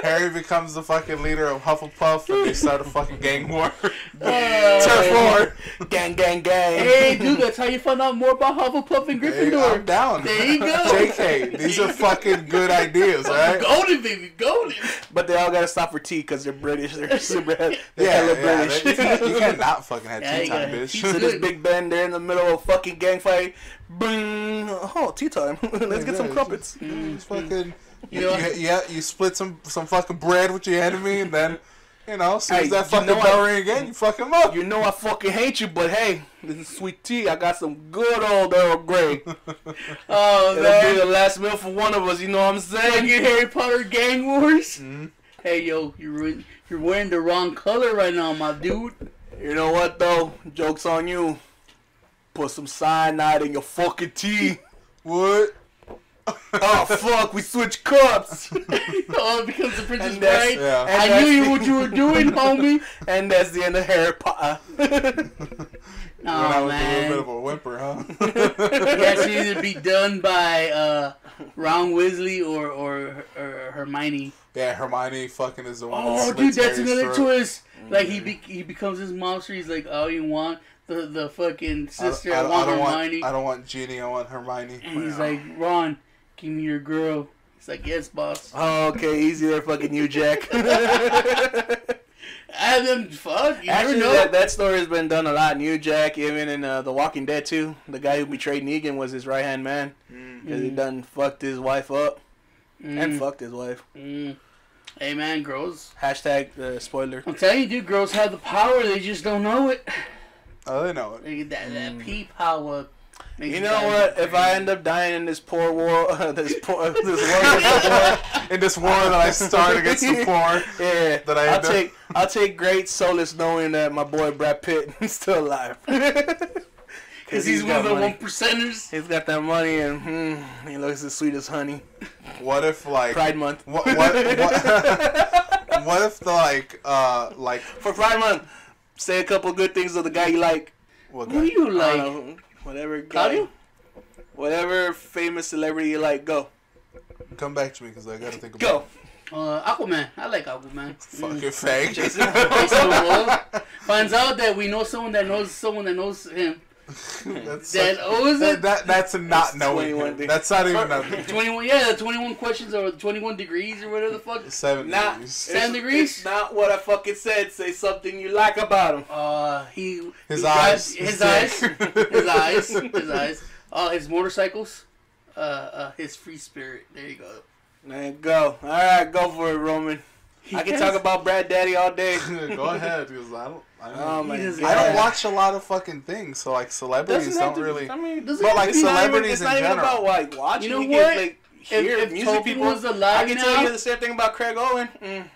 Harry becomes the fucking leader of Hufflepuff, and they start a fucking gang war. Turf war. Gang, gang, gang. Hey, dude, that's how you find out more about Hufflepuff and Gryffindor. Hey, I'm down. There you go. JK, these are fucking good ideas, alright? Golden, baby, golden. But they all gotta stop for tea because they're British. They're super Yeah, British. you can't not fucking have Yeah, tea you time, gotta- bitch. So this Big Ben, they're in the middle of a fucking gang fight. Bing. Oh, tea time. Let's get some crumpets. It's fucking... You know, You split some fucking bread with your enemy, and then, as soon as Hey, that you fucking know bell ring again, you fuck him up. You know I fucking hate you, but hey, this is sweet tea. I got some good old Earl Grey. oh, It'll man. be the last meal for one of us, you know what I'm saying? Fucking Harry Potter gang wars. Hey, yo, you're wearing the wrong color right now, my dude. You know what, though? Joke's on you. Put some cyanide in your fucking tea. What? Oh, fuck, we switched cups. Oh, it becomes the Princess And that's- Bride. Yeah. I knew what you were doing, homie. And that's the end of Harry Potter. Oh, With a little bit man. of a whimper, huh? It has to either be done by Ron Weasley or Hermione. Yeah, Hermione fucking is the one. Oh, that dude, slits that's Harry's another throat. twist. Like he becomes his monster. He's like, oh, you want the fucking sister? I want Hermione. I don't want Ginny. I want Hermione. And he's like, Ron, give me your girl. He's like, yes, boss. Oh, okay, easy there, fucking you, Jack. And then, fuck, you Actually, never know. that story has been done a lot. New Jack, even in The Walking Dead, too. The guy who betrayed Negan was his right-hand man. Because he done fucked his wife up. And fucked his wife. Hey, man, girls. Hashtag spoiler. I'm telling you, dude, girls have the power. They just don't know it. Oh, they know it. They get that pee power. You know what? If I end up dying in this poor war, this war, In this war that I started against the poor, yeah, that I I'll take great solace knowing that my boy Brad Pitt is still alive. Because he's one of the 1%ers. He's got that money and he looks as sweet as honey. What if like Pride Month. What if like For Pride Month, say a couple good things of the guy you like. what Who do you I like? don't know, whatever guy, Claudio? whatever famous celebrity you like, go. Come back to me because I gotta think about Go. Aquaman. I like Aquaman. fucking fake. Jason Momoa finds out that we know someone that knows him. That's That owes it. that's a not knowing 21 him. things. That's not even a 21, yeah, the 21 questions or 21 degrees or whatever the fuck. 7 Not- degrees. 10 degrees? It's not what I fucking said. Say something you like about him. His eyes. His eyes. His eyes. His eyes. His motorcycles. His free spirit. There you go. Man, go. All right, go for it, Roman. I can talk about Brad Daddy all day. Go ahead, because I don't watch a lot of fucking things, so like celebrities don't really. I mean, but like celebrities in general. It's not even about like watching. You know what? Like, hear if music Token people. was alive I can now, tell you the same thing about Craig Owen.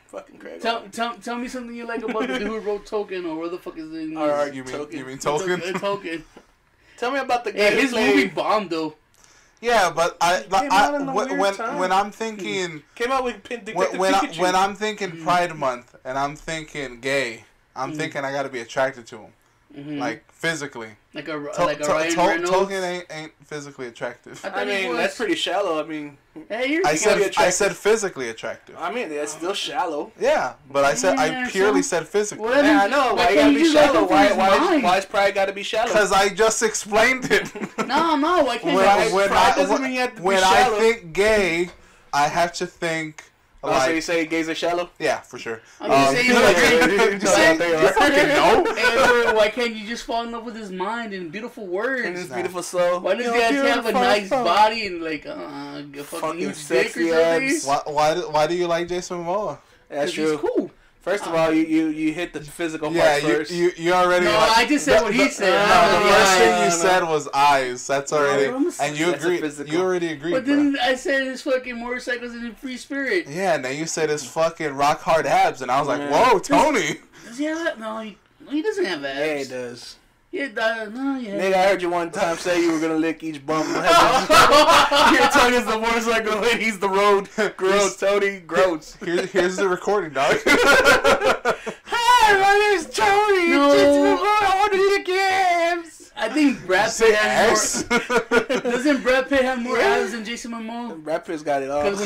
Fucking Craig Owen. Tell me something you like about the dude who wrote Token, or where the fuck is his name? You mean Token? Token. Tell me about the guy. His movie bombed though. Yeah, but when I'm thinking came out with when I'm thinking Pride Month and I'm thinking gay, I'm thinking I got to be attracted to him, like physically. Like a Ryan Reynolds. Tolkien ain't physically attractive. I mean, that's pretty shallow. I mean, I said physically attractive. I mean, that's still shallow. Yeah, but I purely said physically. Well, yeah, I know. Why you gotta be shallow? Why's pride gotta be shallow? Because I just explained it. No. Why can't when I think gay, I have to think. Like, so you say gays are shallow? Yeah, for sure. I'm saying, why can't you just fall in love with his mind and beautiful words and his beautiful soul? Why does he have to have a nice body and like a fucking huge dick or something? Why do you like Jason Momoa? That's true. He's cool. First of all, you hit the physical part first. You already. No, I just said what he said. The first thing you said was eyes. That's already, and you agreed. You already agreed. But then I said his fucking motorcycles and a free spirit. Yeah, and then you said his fucking rock hard abs, and I was like, whoa, Tony. Does he have that? No, he doesn't have abs. Yeah, he does. Yeah, no, yeah. Nigga, I heard you one time say you were gonna lick each bump. Your tongue is the motorcycle and he's the road. Gross, Tony, gross. Here's the recording, dog. Hi, my name's Tony. No. I want to lick your abs. I think Brad Pitt has more. Doesn't Brad Pitt have more abs than Jason Momoa? Brad Pitt's got it all. Because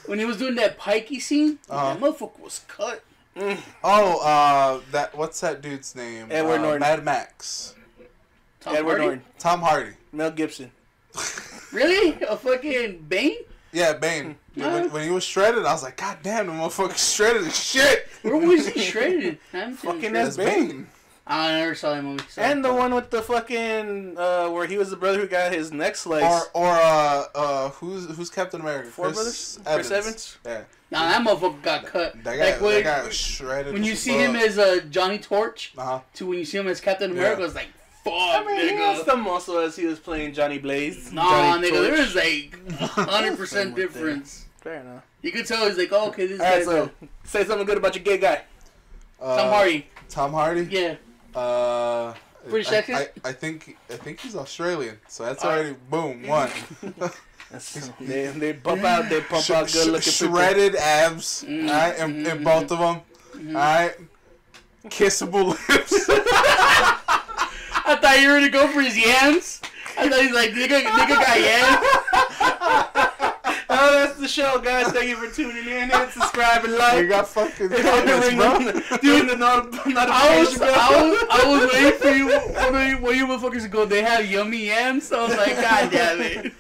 when he was doing that pikey scene, that motherfucker was cut. What's that dude's name? Edward Norton. Mad Max. Tom Hardy. Mel Gibson. Really? A fucking Bane? Yeah, Bane. When he was shredded, I was like, God damn, the motherfucker shredded as shit. Where was he shredded? Fucking that's Bane. I never saw that movie. And the one with the fucking where he was the brother who got his neck sliced. Who's Captain America? Chris Evans. Yeah. Nah, that motherfucker got cut. That guy was shredded. When you see him as Johnny Torch, to when you see him as Captain America, it's like, fuck, nigga. He lost the muscle as he was playing Johnny Blaze. Nah, nigga, there was like 100% difference. Fair enough. You could tell he's like, oh, okay, this guy's. Alright, so say something good about your gay guy. Tom Hardy. Tom Hardy? Yeah. British actor? I think he's Australian, so that's already boom one. They pump out good looking shredded abs, alright, in both of them, alright, kissable lips. I thought you were gonna go for his yams. I thought he's like nigga got yams. Oh, that's the show, guys. Thank you for tuning in and subscribing, like. You got fucking comments, bro. Dude, I was waiting for you when you motherfuckers go, they have yummy yams? So I was like, God damn it.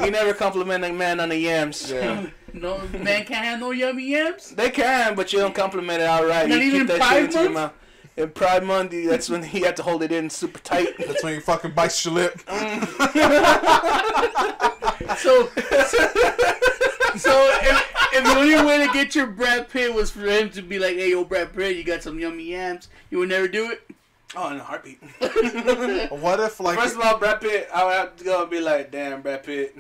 You never compliment a man on the yams. Yeah. No, man can't have no yummy yams? They can, but you don't compliment it outright. Not you even keep that Pride shit into your Month? mouth. In Pride Month, that's when you have to hold it in super tight. That's when you fucking bite your lip. So if the only way to get your Brad Pitt was for him to be like, hey, yo, Brad Pitt, you got some yummy yams, you would never do it? Oh, in a heartbeat. What if, like... First of all, Brad Pitt, I would have to go and be like, damn, Brad Pitt,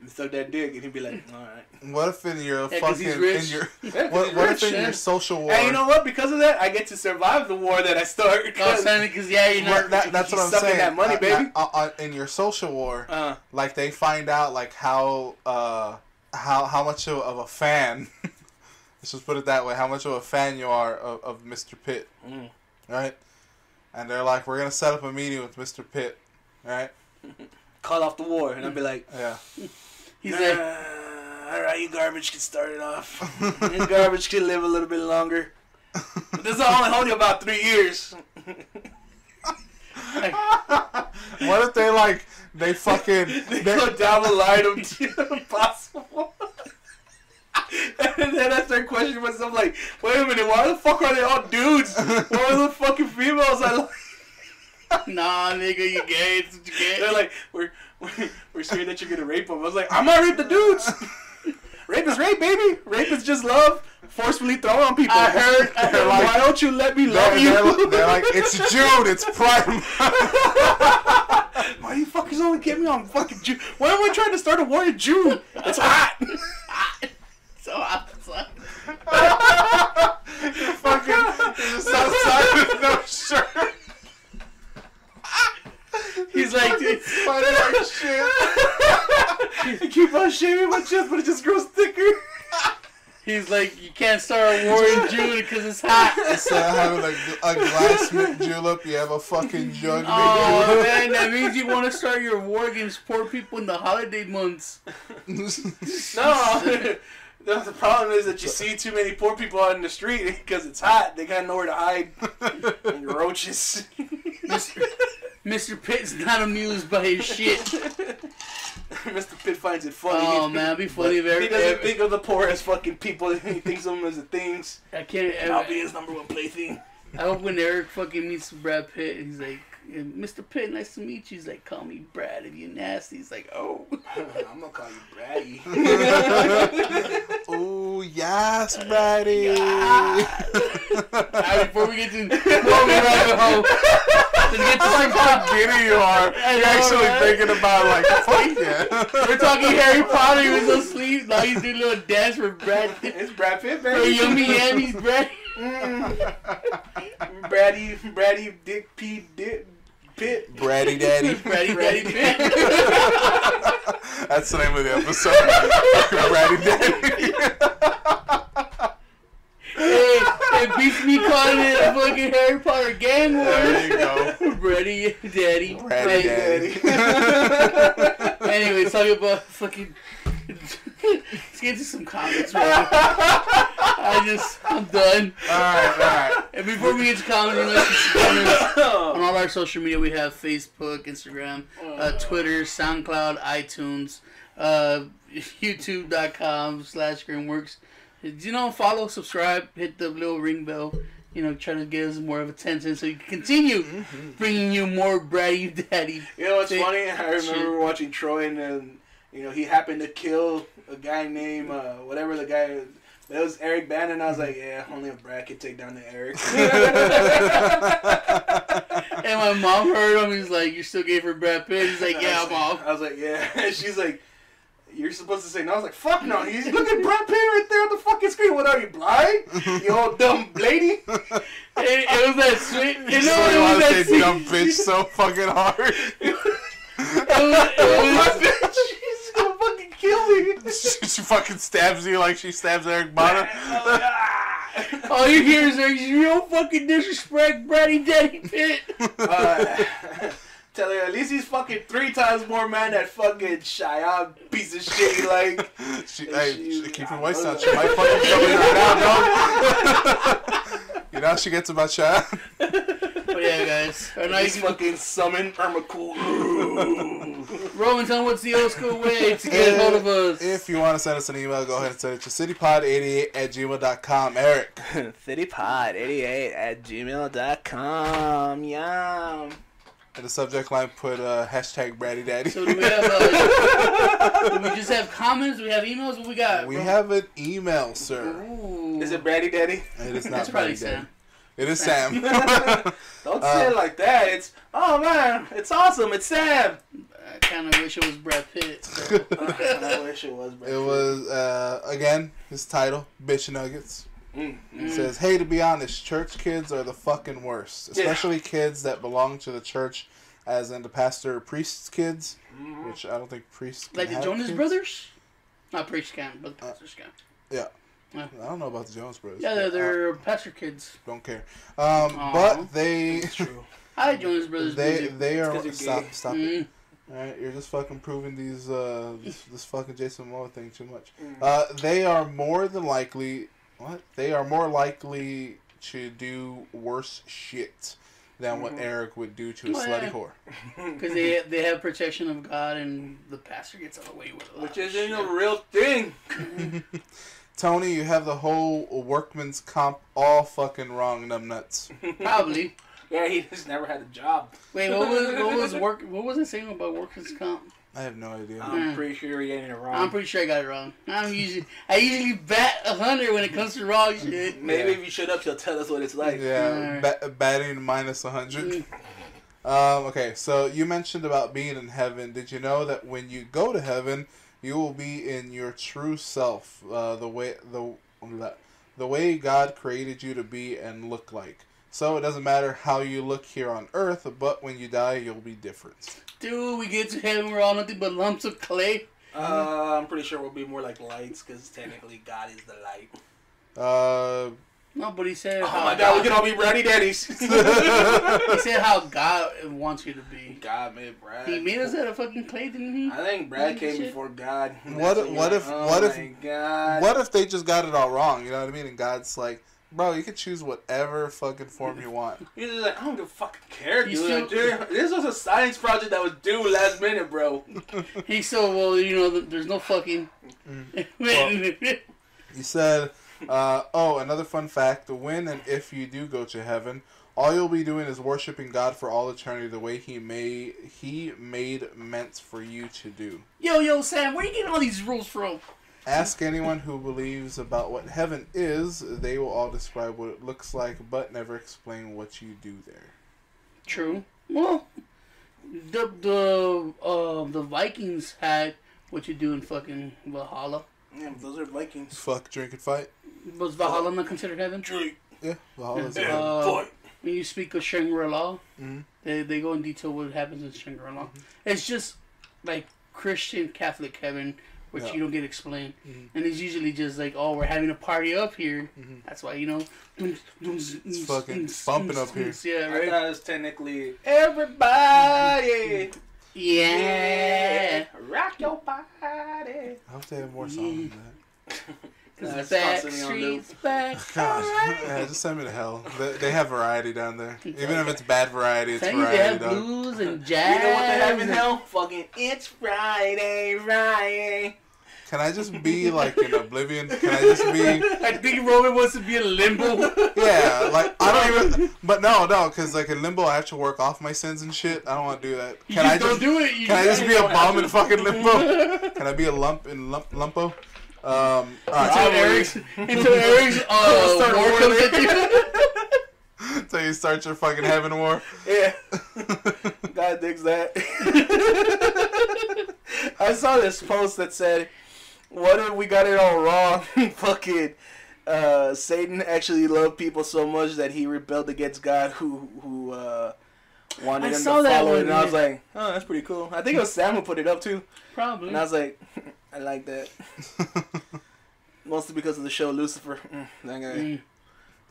suck that dick, and he'd be like, alright. What if in your fucking... What if in your social war... And you know what? Because of that, I get to survive the war that I start. Because you're not... That's what I'm saying. That money, baby. In your social war, like, they find out, like, how much of a fan... let's just put it that way. How much of a fan you are of Mr. Pitt. Right? And they're like, we're going to set up a meeting with Mr. Pitt. Right? Call off the war. And I'll be like... Yeah. He's like... Alright, you garbage can start it off. You garbage can live a little bit longer. But this will only hold you about 3 years. What if they fucking... They go down the line of impossible. And then I start questioning myself like, wait a minute, why the fuck are they all dudes? Why are the fucking females I like? Nah, nigga, you gay. It's what you gay. They're like, we're scared that you're gonna rape them. I was like, I'm gonna rape the dudes. Rape is rape, baby. Rape is just love forcefully thrown on people. I heard like, why don't you let me love you? They're like, it's June, it's Pride. Why you fuckers only get me on fucking June? Why am I trying to start a war in June? It's hot. So hot. You're just outside with no shirt. He's like, Fighting like shit. You keep on shaving my chest, but it just grows thicker. he's like, you can't start a war in June because it's hot. Instead of having a glass mint julep, you have a fucking jug mint Oh julep. man, that means you want to start your war against poor people in the holiday months. No. The problem is that you see too many poor people out in the street because it's hot. They got nowhere to hide. And roaches. Mr. Pitt's not amused by his shit. Mr. Pitt finds it funny. Oh man, it'd be funny if he doesn't think of the poor as fucking people. He thinks of them as the things. I can't. And I'll be his #1 plaything. I hope when Eric fucking meets Brad Pitt, he's like, Mr. Pitt, nice to meet you. He's like, call me Brad if you're nasty. He's like, oh. I'm gonna call you Braddy. Oh yes, Braddy. Alright, before we get to rabbit hole, let's get to some How giddy you are. You're actually thinking about like, fuck yeah. We're talking Harry Potter. He was asleep. Now he's doing a little dance for Brad. It's Brad Pitt, For man. Yummy Annie's Brad. Braddy, Dick P. Pitt. Braddy Daddy. Braddy Pitt. That's the name of the episode. Braddy Daddy. Hey, it beats me calling it a fucking Harry Potter gang war. There you go. Braddy Daddy. Braddy Daddy. Anyways, talking about fucking. Let's get to some comments, bro. I'm done. Alright. And before we get to comments, you know, comments on all our social media, we have Facebook, Instagram, Twitter, SoundCloud, iTunes, YouTube.com/GrimWorks. You know, follow, subscribe, hit the little ring bell. You know, try to get us more of attention so you can continue bringing you more Braddy Daddy. You know what's funny? I remember watching Troy and you know, he happened to kill a guy named, whatever the guy is. It was Eric Bannon. I was like, yeah, only a Brad could take down the Eric. And my mom heard him. He's like, you still gave her Brad Pitt? He's like, yeah, Mom. I was like, yeah. And she's like, you're supposed to say no. I was like, fuck no. He's look at Brad Pitt right there on the fucking screen. What are you, blind? You old dumb lady? It was that sweet. You know, So it you was want to that say scene. dumb bitch so fucking hard? It was She's gonna fucking kill me. She fucking stabs you like she stabs Eric Bana. all you hear is like, you don't fucking disrespect Braddy Daddy Pitt. Tell her at least he's fucking 3 times more man that fucking Cheyenne piece of shit. Like, Keep your voice down. She might fucking kill me right now, dog. You know how she gets about Chad? But yeah, guys. he's fucking summon Irma-Cool. Roman, tell them what's the old school way to get a hold of us. If you want to send us an email, go ahead and send it to citypod88@gmail.com. Eric. citypod88@gmail.com. Yum. In the subject line, put hashtag Braddy Daddy. So do we have, do we just have comments? Do we have emails? What we got? We have an email, sir. Ooh. Is it Braddy Daddy? It is not That's probably Braddy Daddy. Sam. It is Sam. Don't say it like that. It's, oh man, it's awesome. It's Sam. I kind of wish it was Brad Pitt. So. I wish it was Brad It Pitt. was, again, his title, Bitch Nuggets. It says, hey, to be honest, church kids are the fucking worst. Especially kids that belong to the church, as in the pastor or priest's kids, which I don't think priests can Like the have Jonas kids. Brothers? Not priests can, but the pastors can. Yeah. Yeah. I don't know about the Jonas Brothers. Yeah, they're pastor kids. Don't care. But they... It's true. I like Jonas Brothers music. They are... 'cause you're gay. Stop it. Alright, you're just fucking proving these, this fucking Jason Momoa thing too much. They are more than likely... What? They are more likely to do worse shit than what Eric would do to a slutty whore. Because they have protection of God, and the pastor gets away with it. Which isn't a real thing. Tony, you have the whole workman's comp all fucking wrong, numbnuts. Probably. Yeah, he just never had a job. Wait, what was it saying about workers' comp? I have no idea. I'm pretty sure you're getting it wrong. I'm pretty sure I got it wrong. I usually bat 100 when it comes to wrong shit. Maybe if you shut up, you'll tell us what it's like. Yeah, batting minus 100. Okay, so you mentioned about being in heaven. Did you know that when you go to heaven, you will be in your true self, the way God created you to be and look like. So it doesn't matter how you look here on earth, but when you die, you'll be different. Dude, we get to heaven, we're all nothing but lumps of clay. I'm pretty sure we'll be more like lights, because technically God is the light. No, but he said... Oh my God, we can all be Braddy Daddies. He said how God wants you to be. God made Brad. He made us out of fucking clay, didn't he? I think Brad came before God. What if they just got it all wrong? You know what I mean? And God's like, bro, you can choose whatever fucking form you want. He's just like, I don't fucking care, dude. This was a science project that was due last minute, bro. He's so, well, you know, there's no fucking... He said, another fun fact, when and if you do go to heaven, all you'll be doing is worshiping God for all eternity the way He made meant for you to do. Yo, Sam, where you getting all these rules from? Ask anyone who believes about what heaven is. They will all describe what it looks like, but never explain what you do there. True. Well, the Vikings had what you do in fucking Valhalla. Yeah, those are Vikings. Fuck, drink, and fight. Was Valhalla not considered heaven? Drink. Yeah, Valhalla's Fight. When you speak of Shangri-La, mm-hmm. they go in detail what happens in Shangri-La. Mm-hmm. It's just like Christian Catholic heaven, which you don't get explained. Mm-hmm. And it's usually just like, oh, we're having a party up here. Mm-hmm. That's why, you know. It's fucking bumping up here. Yeah, right? I thought it was technically everybody. Yeah. Rock your body. I hope they have more songs than that. Cause the back streets back. God, yeah, just send me to hell. They have variety down there. Even if it's bad variety, it's They variety. have blues and jazz. You know what they have in hell? Fucking It's Friday. Can I just be like in Oblivion? Can I just be? I think Roman wants to be in limbo. Yeah, like I don't even. But no, because like in limbo, I have to work off my sins and shit. I don't want to do that. Can I just do it? Can I just be a bum in fucking limbo? Can I be a lump in lumpo? All right. Until Eric's war comes at you. Until you start your fucking heaven war. Yeah. God digs that. I saw this post that said, what if we got it all wrong? Fucking Satan actually loved people so much that he rebelled against God who wanted him to follow it. And I was like, oh, that's pretty cool. I think it was Sam who put it up too. Probably. And I was like, I like that. Mostly because of the show Lucifer. That guy.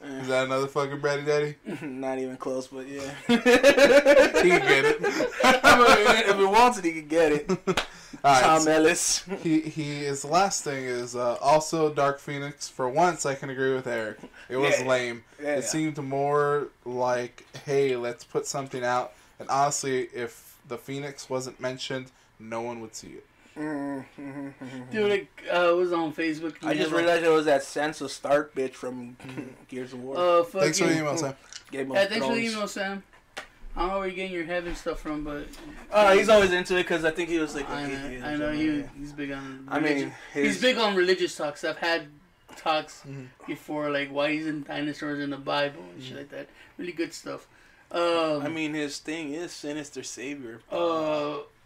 Is that another fucking Braddy Daddy? Not even close, but yeah. He can get it. If he wants it, he can get it. Tom Ellis. His last thing is also Dark Phoenix. For once, I can agree with Eric. It was lame. Yeah. It seemed more like, hey, let's put something out. And honestly, if the Phoenix wasn't mentioned, no one would see it. Dude, it was on Facebook. I just realized it was that Sansa Stark bitch from Gears of War. Thanks for the email, Sam. Thanks for the email, Sam. I don't know where you're getting your heaven stuff from, but he's always into it because I think he was like. I know he's big on. He's big on religious talks. I've had talks before, like why he's in dinosaurs in the Bible and shit like that. Really good stuff. His thing is Sinister Savior.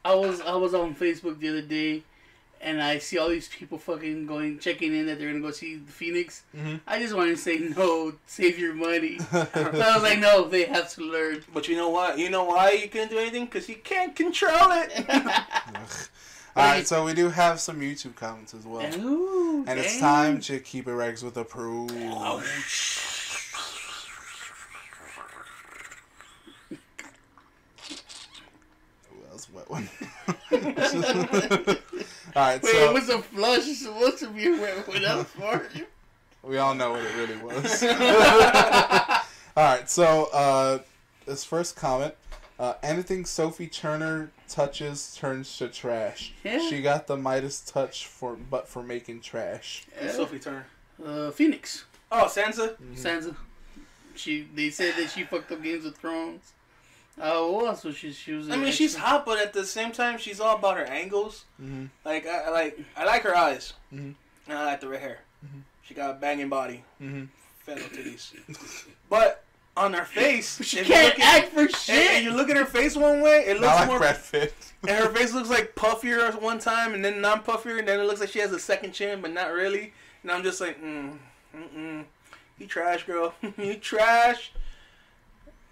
I was on Facebook the other day, and I see all these people fucking checking in that they're gonna go see the Phoenix. Mm-hmm. I just wanted to say no, save your money. So I was like, no, they have to learn. But you know what? You know why you can't do anything? Because you can't control it. Alright, so we do have some YouTube comments as well. Ooh, and it's time to keep it regs with the pro. Oh, Wet one. Alright, wait, it was a flush. It's supposed to be a wet one. That was for you. We all know what it really was. Alright, so this first comment, anything Sophie Turner touches turns to trash. Yeah. She got the Midas touch for making trash. Yeah. Sophie Turner. Phoenix. Oh, Sansa? Mm-hmm. Sansa. They said that she fucked up Games of Thrones. Oh, what else was she was? I mean, she's hot, but at the same time, she's all about her angles. Mm-hmm. Like I like her eyes, Mm-hmm. and I like the red hair. Mm-hmm. She got a banging body, Mm-hmm. fat little titties. But on her face, She if you can't look at- act for shit. And you look at her face one way, it looks Not like more. Brad Pitt. And her face looks like puffier at one time, and then non-puffier, and then it looks like she has a second chin, but not really. And I'm just like, you trash, girl. You trash.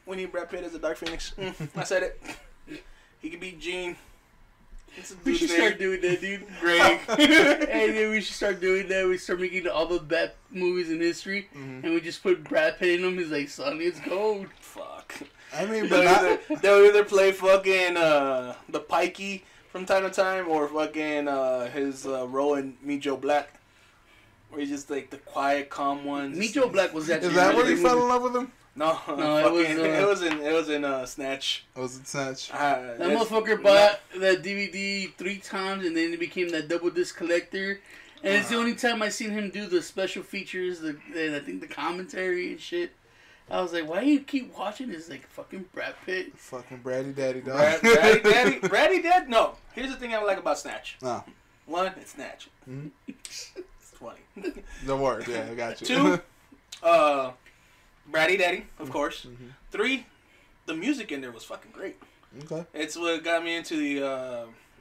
We need Brad Pitt as a Dark Phoenix. I said it. He could beat Gene. We should start doing that, dude. Greg. Hey, dude, we should start doing that. We start making all the bad movies in history, and we just put Brad Pitt in them. He's like, son, it's gold. Fuck. I mean, but They'll either play fucking the Pikey from time to time, or fucking his role in Meet Joe Black, where he's just like the quiet, calm ones. Meet Joe Black was actually is that a where really he good fell movie. in love with him? No, it was, it was in Snatch. Was it Snatch? That motherfucker bought that DVD 3 times, and then he became that double disc collector. And it's the only time I seen him do the special features, and I think the commentary and shit. I was like, why do you keep watching this? Like, fucking Brad Pitt. Fucking Braddy Daddy dog. Braddy Dad? No. Here's the thing I like about Snatch. No. One, it's Snatch. Mhm. It's funny. The word, yeah, I got you. 2, Braddy Daddy, of course. 3, the music in there was fucking great. Okay. It's what got me into the,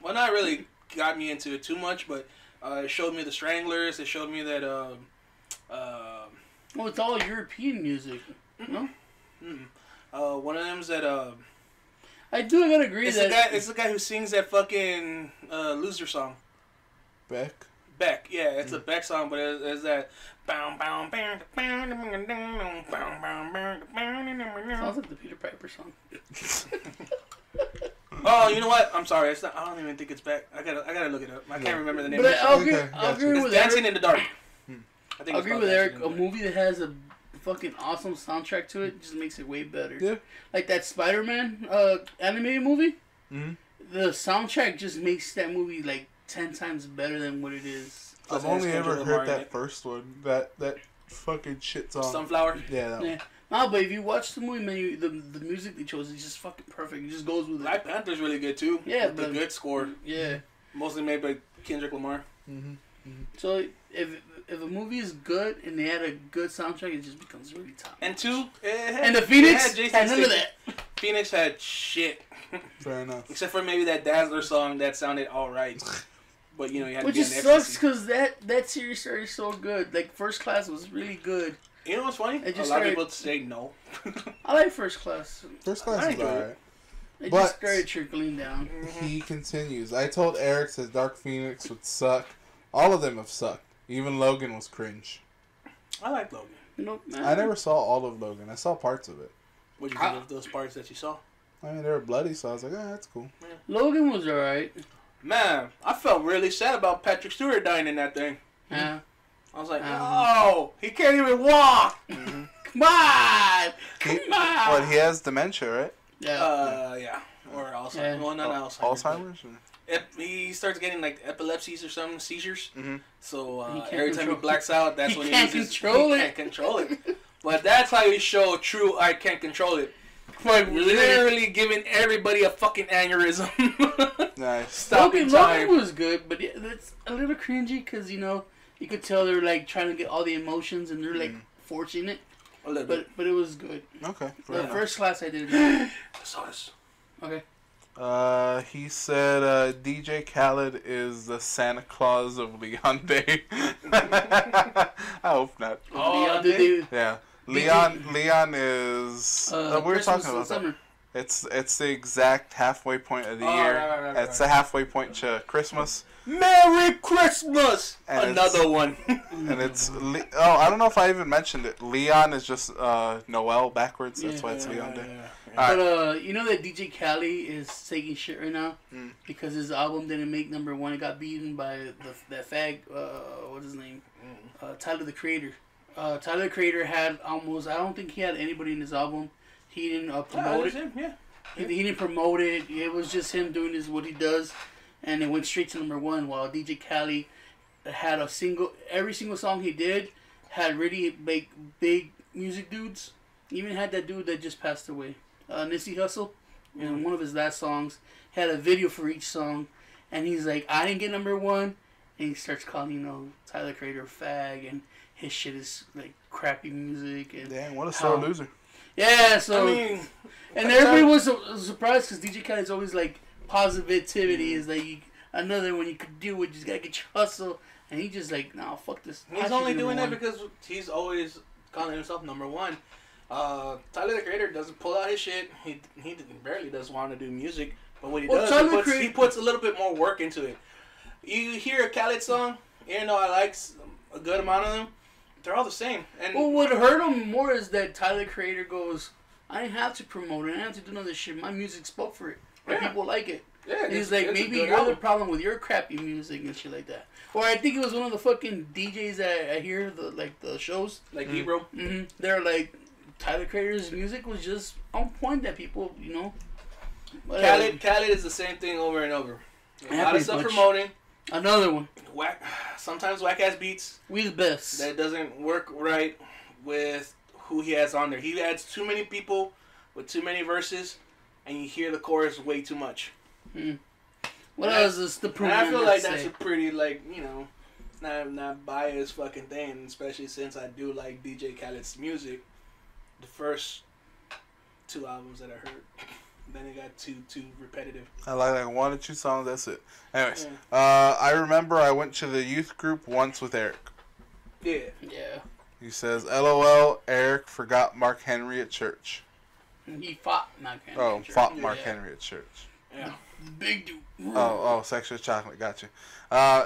well, not really got me into it too much, but it showed me the Stranglers. It showed me that, Well, it's all European music. No? one of them's that, I gotta agree that... it's the guy who sings that fucking Loser song. Beck. Beck, yeah, it's a Beck song, but it's that. Sounds like the Peter Piper song. Oh, you know what? I'm sorry. It's not. I don't even think it's Beck. I gotta look it up. I can't remember the name. But of it. I'll Okay, agree It's with Dancing Eric. in the Dark. I think I'll it's agree called with Eric. Dancing A in the Dark. movie that has a fucking awesome soundtrack to it just makes it way better. Yeah. Like that Spider-Man animated movie. Mm-hmm. The soundtrack just makes that movie like 10 times better than what it is. I've Plus, only it has ever Kendrick heard Lamar in that it. first one. That fucking shit song. Sunflower. Yeah, that Yeah. one. No, but if you watch the movie, man, the music they chose is just fucking perfect. It just goes with it. Black Panther's really good too. Yeah, With the but- good score. Yeah. Mostly made by Kendrick Lamar. So if a movie is good and they add a good soundtrack, it just becomes really top. And 2, And the Phoenix had none of that. Phoenix had shit, Fair enough. except for maybe that Dazzler song that sounded all right. But you know, you had Which to be just on sucks ecstasy. because that series started so good. Like First Class was really good. You know what's funny? It A just lot of started- people say no. I like First Class. First I class is enjoy it. alright. It But- just started trickling down. He continues. I told Eric that Dark Phoenix would suck. All of them have sucked. Even Logan was cringe. I like Logan. You know, I never saw all of Logan. I saw parts of it. What did you think of those parts that you saw? I mean, they were bloody, so I was like, that's cool. Logan was alright. Man, I felt really sad about Patrick Stewart dying in that thing. Yeah. I was like, no, he can't even walk. Come on! Come on! What, he has dementia, right? Yeah. Yeah. Or Alzheimer's. Yeah. Well, not Alzheimer's. Alzheimer's? Or? He starts getting like epilepsies or some seizures. Mhm. So He can't every time he control- blacks out, that's he when can't he loses. control He it. can't control it. But that's how you show true I can't control it. Like, Literally giving everybody a fucking aneurysm. Nice. Stopping Logan time. was good, but yeah, that's a little cringy because, you know, you could tell they're like trying to get all the emotions and they're like forcing it. A little bit. But it was good. Okay. The First Class I did. Sauce. Okay. He said DJ Khaled is the Santa Claus of Leon Day. I hope not. Oh, yeah, did Yeah. Leon is... we were Christmas talking and about that. summer. It's the exact halfway point of the Oh, year. right. It's the halfway point to Christmas. Merry Christmas! And Another one. And it's... I don't know if I even mentioned it. Leon is just Noel backwards. That's why it's Leon Day. But you know that DJ Khaled is taking shit right now Mm. because his album didn't make #1. It got beaten by that fag. What's his name? Tyler the Creator. Tyler the Creator had almost. I don't think he had anybody in his album. He didn't promote it. Yeah. He didn't promote it. It was just him doing what he does, and it went straight to #1. While DJ Khaled had every single song he did had really big music dudes. Even had that dude that just passed away, Nipsey Hussle. And one of his last songs had a video for each song, and he's like, I didn't get number 1, and he starts calling, Tyler the Creator a fag, and his shit is like crappy music. And Damn, what a sore loser. Yeah, so I mean, and everybody was surprised because DJ Khaled's always like positivity is like another one you could do it, just gotta get your hustle, and he just like, nah, fuck this. He's only doing that because he's always calling himself number 1. Tyler the Creator doesn't pull out his shit. He barely does want to do music, but what he does, he puts a little bit more work into it. You hear a Khaled song, even though I like a good amount of them, they're all the same. And what hurt him more is that Tyler the Creator goes, I didn't have to promote it. I didn't have to do none of this shit. My music spoke for it. And people like it. Yeah, and he's like, maybe you're the problem with your crappy music and shit like that. Or I think it was one of the fucking DJs that I hear, the shows. Like Ebro. Mm-hmm. They're like, Tyler Creator's music was just on point that people, Khaled is the same thing over and over. A lot of self-promoting. Another one. Sometimes whack-ass beats. We the best. That doesn't work right with who he has on there. He adds too many people with too many verses, and you hear the chorus way too much. What else is the problem? I feel like that's a pretty, not biased fucking thing, especially since I do like DJ Khaled's music. The first 2 albums that I heard. Then it got too repetitive. I like 1 or 2 songs, that's it. Anyways, I remember I went to the youth group once with Eric. Yeah. He says, LOL, Eric forgot Mark Henry at church. He fought Mark Henry at church. Fought Mark Henry at church. Yeah. Big dude. Sexual chocolate, gotcha.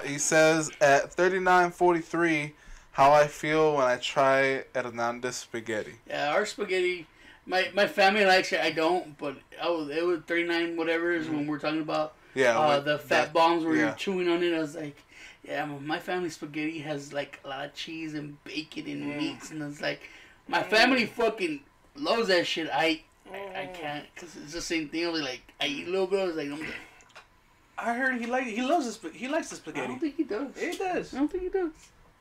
He says, at 39:43, how I feel when I try Hernandez spaghetti. Yeah, our spaghetti... My family likes it. I don't, but it was 39 whatever is when we're talking about the fat bombs where you're chewing on it. I was like, yeah, my family spaghetti has like a lot of cheese and bacon and meats, and it's like my family fucking loves that shit. I can't because it's the same thing. I was like, I eat a little bit. I was like, I heard he likes the spaghetti. I don't think he does. He does. I don't think he does.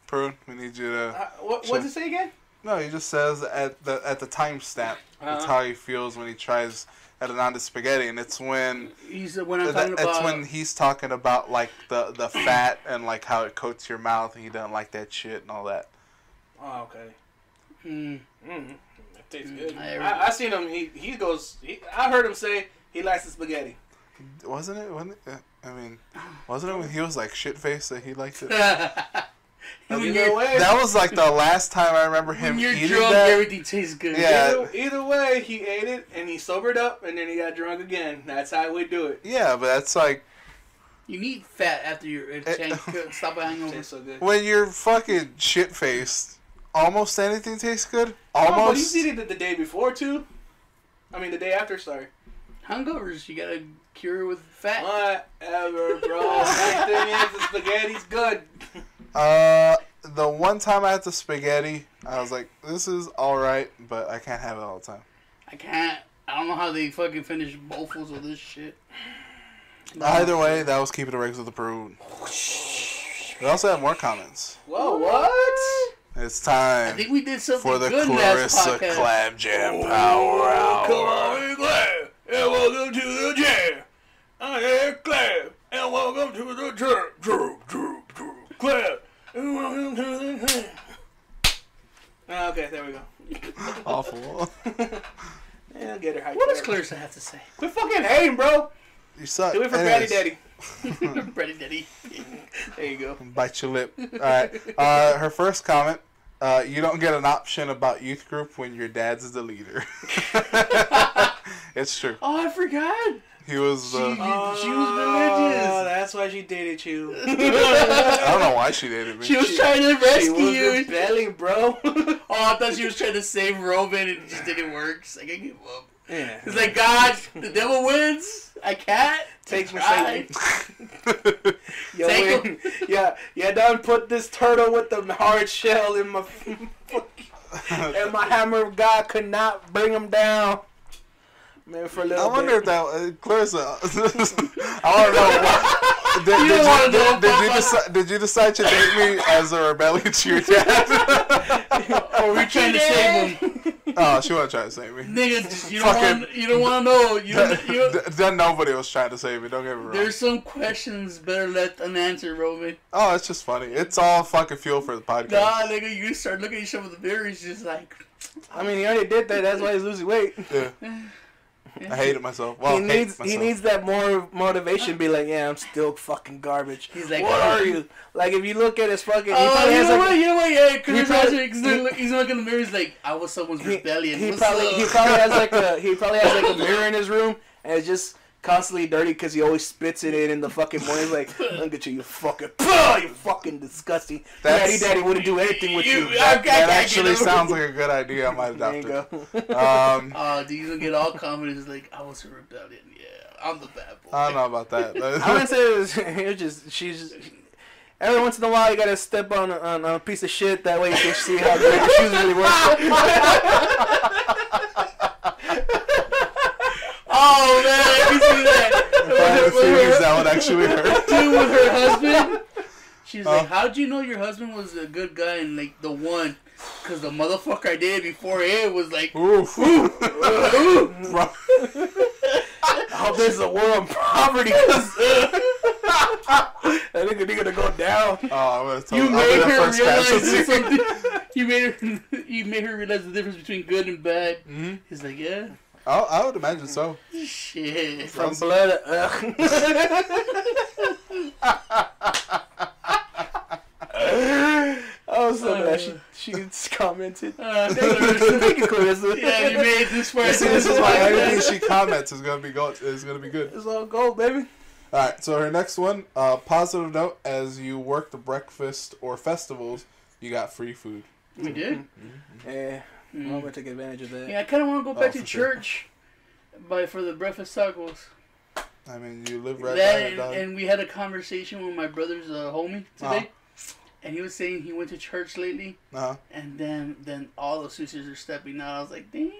Prune, we need you to. What does it say again? No, he just says at the timestamp. That's how he feels when he tries Hernandez spaghetti, and it's when it's when he's talking about like the fat and like how it coats your mouth, and he doesn't like that shit and all that. Oh, okay. It tastes good. I seen him. He goes. I heard him say he likes the spaghetti. Wasn't it? Wasn't it when he was like shit faced that he liked it? That was like the last time I remember him when you're eating drunk, that. everything tastes good. Yeah. Either way, he ate it and he sobered up and then he got drunk again. That's how we do it. Yeah, but that's like you need fat after your stop a hangover. So good. When you're fucking shit faced, almost anything tastes good. Almost. Oh, but you eat it the day before too. I mean the day after. Sorry. Hangovers, you gotta cure with fat. Whatever, bro. Next thing is the spaghetti's good. The one time I had the spaghetti, I was like, this is alright, but I can't have it all the time. I can't. I don't know how they fucking finish bowlfuls of this shit. Either way, that was keeping the regs with the Peru. We also have more comments. Whoa, what? It's time. I think we did something for the good Clarissa Clam Jam Power Hour. Come on, Clam, and welcome to the jam. I am Clam, and welcome to the jam. Clam. Okay, there we go. Awful. Yeah, I'll get her hyped. What does Clarissa have to say? Quit fucking hating, bro. You suck. Do it for Braddy Daddy. Braddy Daddy. There you go. Bite your lip. Alright. Her first comment, you don't get an option about youth group when your dad's the leader. It's true. Oh, I forgot. He was. She was religious. Oh, that's why she dated you. I don't know why she dated me. She was trying to rescue you. Rebelling, bro. Oh, I thought she was trying to save Robin and it just didn't work. It's like, I give up. Yeah. It's like, God, the devil wins. I can't. Takes me Satan. Yeah, done put this turtle with the hard shell in my and my hammer of God could not bring him down. Man, for a little I wonder bit. if that Clarissa. I don't know. Did you decide to date me as a rebellion to your dad? Or were we trying to save him? Oh, she wasn't trying to save me. Nigga, you don't want to know. Then nobody was trying to save me. Don't get me wrong. There's some questions better left unanswered, Roman. Oh, it's just funny. It's all fucking fuel for the podcast. Nah, nigga, you start looking at some of the mirrors, just like. I mean, he already did that. That's why he's losing weight. Yeah. I hated myself. Well, he needs that more motivation. Be like, yeah, I'm still fucking garbage. He's like, what are you? Like, if you look at his fucking, oh, you know what? Yeah, because he's looking in the mirror. He's like, I was someone's rebellion. He probably has like a mirror in his room, and it's just constantly dirty because he always spits it in the fucking morning. He's like, look at you, you fucking disgusting. Daddy wouldn't do anything with you. That actually sounds like a good idea. I might adopt it. Do you get all confident? It's like, I was a rebellion. Yeah, I'm the bad boy. I don't know about that. I wouldn't say it's just she's. Every once in a while, you gotta step on a piece of shit. That way, you can see how good the shoes really work. Oh man, I can see that. That would actually hurt. Dude, with her husband, she's like, "How'd you know your husband was a good guy and like the one?" Because the motherfucker I dated before it was like, oof. I hope there's a war on poverty. I think they're gonna go down. Oh, I'm gonna tell you made her realize something. You made her realize the difference between good and bad. Mm-hmm. He's like, yeah. Oh, I would imagine so. Shit. From blood. Oh, so bad. She commented. Thank you, Clarissa. Yeah, you made this for us. This is why everything she comments is gonna be good. It's gonna be good. It's all gold, baby. All right. So her next one, positive note: as you work the breakfast or festivals, you got free food. We did. Mm-hmm. Yeah. I'm gonna take advantage of that. Yeah, I kind of want to go back to church, for the breakfast tacos. I mean, you live right by it, dog. And we had a conversation with my brother's homie today, and he was saying he went to church lately, and then all the sisters are stepping out. I was like, damn.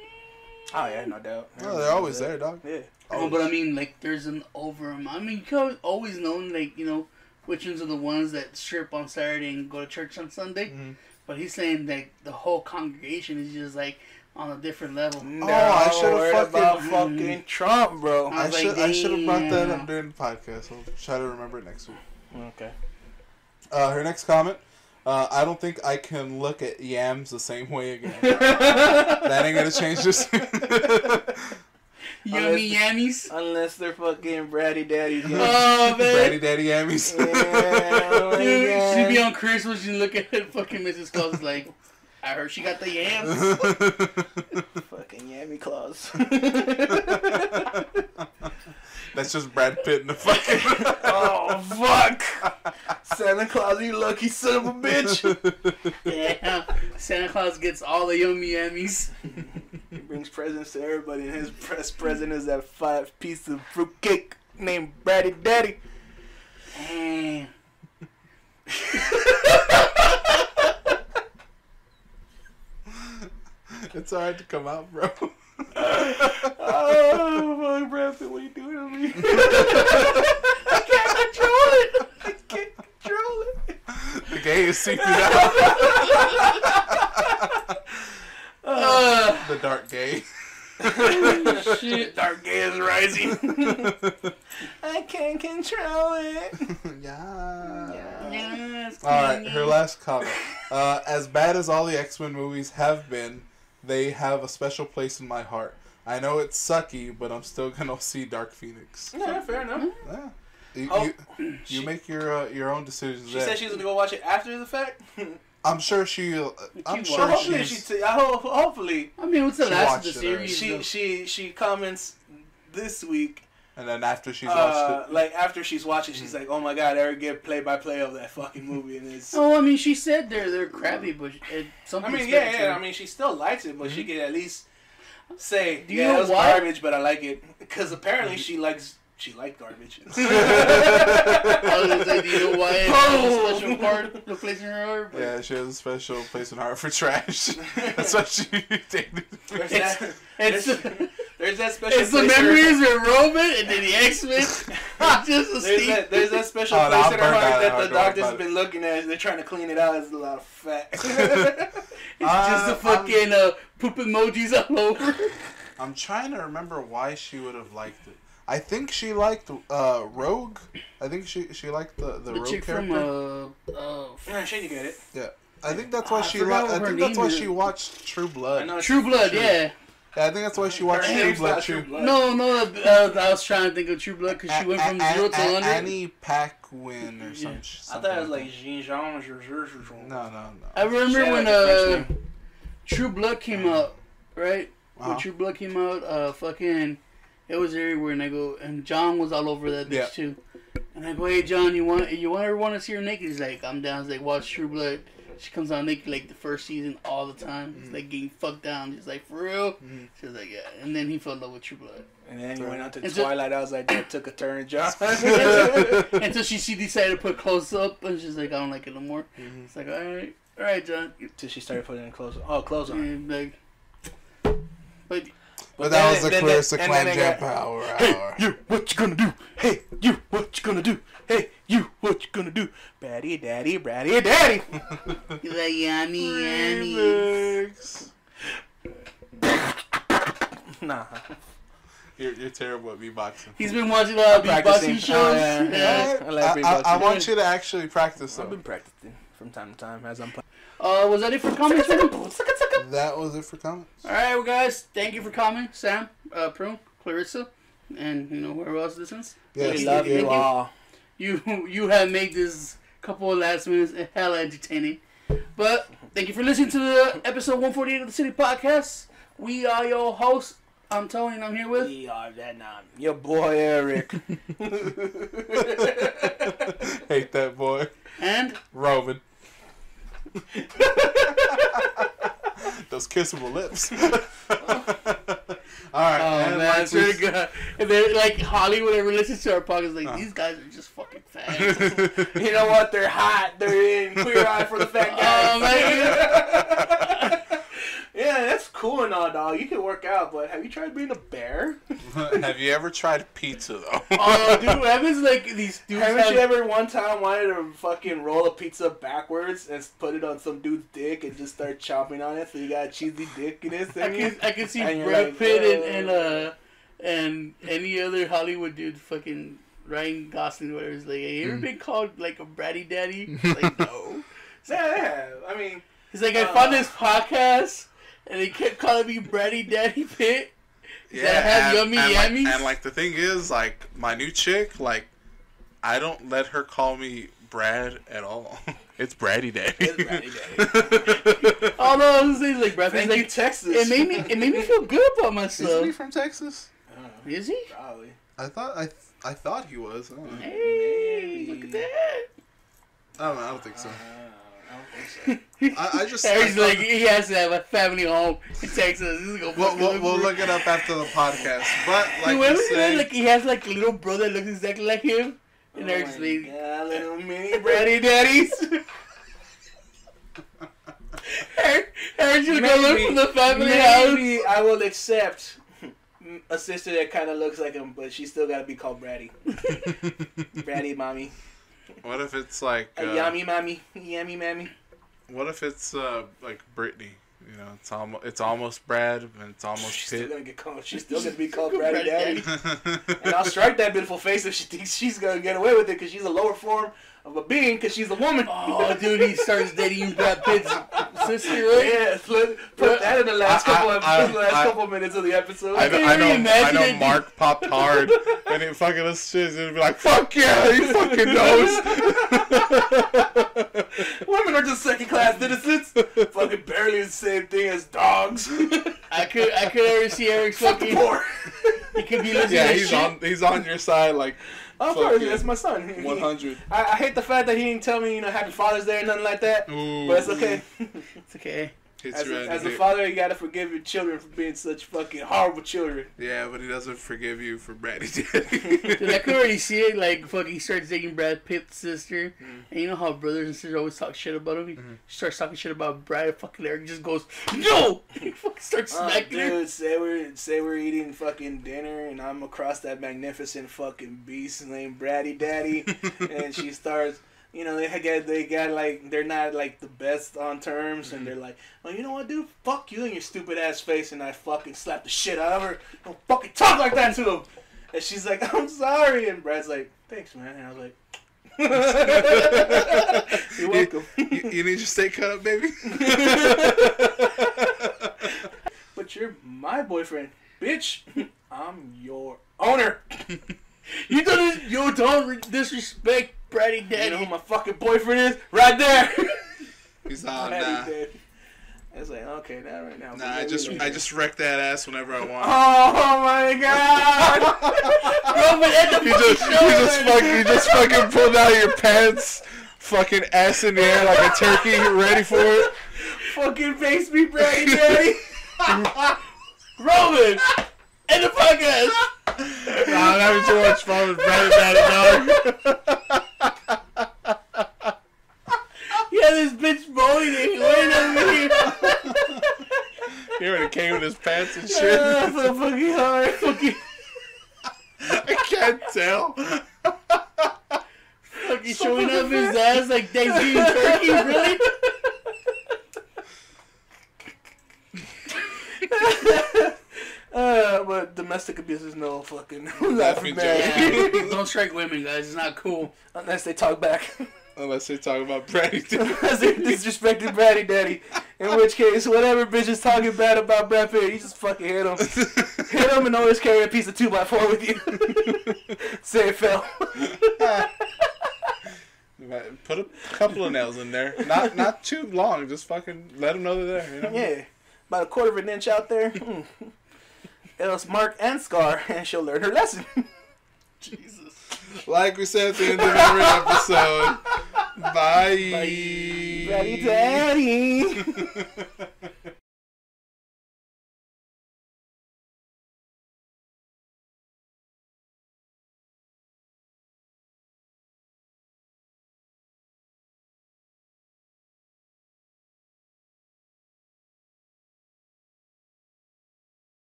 Oh yeah, no doubt. No, they're always there, dog. Yeah. Oh, but I mean, like, there's an over amount. I mean, you can always know, like, you know, which ones are the ones that strip on Saturday and go to church on Sunday. Mm-hmm. But he's saying that the whole congregation is just like on a different level. No, I should have fucking Trump, bro. I should have brought that up during the podcast. I'll try to remember it next week. Okay. Her next comment. I don't think I can look at yams the same way again. That ain't gonna change this. Yummy yammies. Unless they're fucking Braddy Daddies. Oh, man. Braddy Daddy yammies. Yeah, dude, she'd be on Christmas, you look at fucking Mrs. Claus like, I heard she got the yams. Fucking yammy claws. That's just Brad Pitt in the fucking... Oh, fuck. Santa Claus, you lucky son of a bitch. Yeah. Santa Claus gets all the yummy yammies. He brings presents to everybody, and his best present is that 5-piece of fruitcake named Braddy Daddy. Damn. It's hard to come out, bro. Oh, fuck, Brad Pitt, what are you doing to me? I can't control it. I can't control it. The gay is seeping out. The dark gay. Shit. Dark gay is rising. I can't control it. Yeah. Alright, her last comment. As bad as all the X-Men movies have been, they have a special place in my heart. I know it's sucky, but I'm still gonna see Dark Phoenix. Yeah, fair enough. Yeah. You make your own decisions. She said she was gonna go watch it after the fact. I'm sure she'll. I'm sure hopefully hopefully. I mean, what's the last of the series? She comments this week. And then after she's watched it, like after she's watching, she's like, "Oh my god, I already get play-by-play of that fucking movie." And it's. Oh, I mean, she said they're crappy, but something. I mean, yeah. I mean, she still likes it, but she can at least say, "Do you know it's garbage, but I like it," because apparently she liked garbage. I was like, do you know why it has a special place in her heart? Yeah, she has a special place in her heart for trash. That's what she dated. There's that special. It's the memories of Roman and then the X-Men. There's that special place in her heart that the doctors have been looking at. They're trying to clean it out. It's a lot of fat. It's just the fucking poop emojis all over. I'm trying to remember why she would have liked it. I think she liked Rogue. I think she liked the Rogue chick character. From Shady get it. Yeah, I think that's why she. I think that's why she watched True Blood. True Blood, yeah. Yeah, I think that's why she watched True Blood. No, I was trying to think of True Blood because she went from 0 to 100. Annie Paquin or something. I thought it was like Jean Jean. No. I remember when True Blood came out, right? When True Blood came out, fucking, it was everywhere, and John was all over that bitch too. And I go, hey John, you ever want to see her naked? He's like, I'm down. He's like, watch True Blood. She comes out naked like the first season all the time. It's like getting fucked down. She's like, for real? She was like, yeah. And then he fell in love with True Blood. And then he went on to Twilight. I was like, that took a turn, John. Until she decided to put close up, and she's like, I don't like it no more. It's like, all right, John. Until she started putting clothes on. Oh, clothes on. And like, but that was the Clarissa Clan Jam Power Hour. Hey, you, what you gonna do? Hey, you, what you gonna do? Hey, you, what you gonna do? Braddy, daddy, Braddy, daddy. He's like, yummy. Nah. You're terrible at beatboxing. He's been watching a lot of beatboxing shows. I want you to actually practice though. I've been practicing from time to time as I'm playing. Was that it for comments? That was it for comments. Alright, well guys, thank you for coming. Sam, Prune, Clarissa, and whoever else listens. Yes, we love you all. You have made this couple of last minutes hella entertaining. But thank you for listening to the episode 148 of the City Podcast. We are your hosts. I'm Tony and I'm here with... We are your boy Eric. Hate that boy. And? Roman. Those kissable lips. Alright. Oh man, I swear to God. And then like Hollywood ever listens to our podcast, like these guys are just fucking fat. You know what? They're hot. They're in Queer Eye for the fat guys. Oh man. Yeah, that's cool and all, dog. You can work out, but have you tried being a bear? Have you ever tried pizza though? Oh, dude, what happens like these dudes? Haven't you ever one time wanted to fucking roll a pizza backwards and put it on some dude's dick and just start chomping on it so you got a cheesy dick in it? I can see Brad Pitt and any other Hollywood dude fucking Ryan Gosling or whatever is like, hey, you ever been called like a bratty daddy? It's like, no. Yeah, I mean, he's like, I found this podcast. And they kept calling me Braddy Daddy Pitt. Yeah, have yummy yummies. And like the thing is, like my new chick, like I don't let her call me Brad at all. It's Braddy Daddy. It's Braddy Daddy. Oh no, I was saying like Brad. Thank you, Texas. It made me feel good about myself. Isn't he from Texas? Is he? Probably. I thought he was. Hey, look at that. I don't think so. I don't think so. I just. He's like, he has to have a family home in Texas. We'll look it up after the podcast. But like you said, like he has like a little brother that looks exactly like him. And Eric's like, little mini Braddy Daddies. Eric's just gonna look from the family house. Maybe I will accept a sister that kind of looks like him, but she still gotta be called Braddy. Braddy mommy. What if it's like a yummy mommy, yummy mammy? What if it's like Brittany? You know, it's almost Brad and it's almost Pitt. She's still gonna be called Braddy Daddy. And I'll strike that beautiful face if she thinks she's gonna get away with it because she's a lower form of a being because she's a woman. Oh, dude, he starts dating Brad Pitt's sister, right? Yeah, put that in the last couple minutes of the episode. I know Mark popped hard and he fucking listens and be like, fuck yeah, he fucking knows. Women are just second class citizens. Fucking barely the same thing as dogs. I could ever see Eric's fucking poor. He could be listening to he's on your side like. Of course, that's my son. 100. I hate the fact that he didn't tell me, Happy Father's Day or nothing like that. Ooh. But it's okay. It's okay. As a father, you gotta forgive your children for being such fucking horrible children. Yeah, but he doesn't forgive you for Braddy Daddy. Dude, I could already see it. Like, fucking, he starts dating Brad Pitt's sister. And you know how brothers and sisters always talk shit about him? He starts talking shit about Brad. Fucking Eric just goes, no! He fucking starts smacking her. Dude, say we're eating fucking dinner and I'm across that magnificent fucking beast named Braddy Daddy. And she starts... You know, they got like, they're not like the best on terms, and they're like, oh, you know what, dude? Fuck you and your stupid ass face, and I fucking slap the shit out of her. Don't fucking talk like that to him. And she's like, I'm sorry, and Brad's like, thanks, man. And I was like, you're welcome. You need your steak cut up, baby. But you're my boyfriend, bitch. I'm your owner. You don't disrespect Braddy Daddy. You know who my fucking boyfriend is? Right there. He's on Braddy nah. Daddy. I was like, okay, not right now. Nah, I just wreck that ass whenever I want. Oh my god! You just fucking pulled out your pants, fucking ass in the air like a turkey, ready for it. Fucking face me, Braddy Daddy. Roman, end the podcast. Nah, I'm having too much fun with Braddy Daddy, dog. Yeah, this bitch moaning waiting over here. He already came with his pants and shit. That's so fucking hard. I can't tell. Fucking showing up his ass like Thanksgiving turkey, really? But domestic abuse is no fucking Laughing joke. Yeah, don't strike women, guys. It's not cool. unless they talk back. Unless they talk about Braddy Daddy. Unless they disrespected Braddy Daddy. In which case, whatever bitch is talking bad about Brad Pitt, you just fucking hit him. Hit him and always carry a piece of 2x4 with you. Say it fell. Put a couple of nails in there. Not too long. Just fucking let them know they're there. You know? Yeah. About a quarter of an inch out there. It'll mark and scar, and she'll learn her lesson. Jesus. Like we said at the end of every episode. Bye. Bye. Braddy Daddy.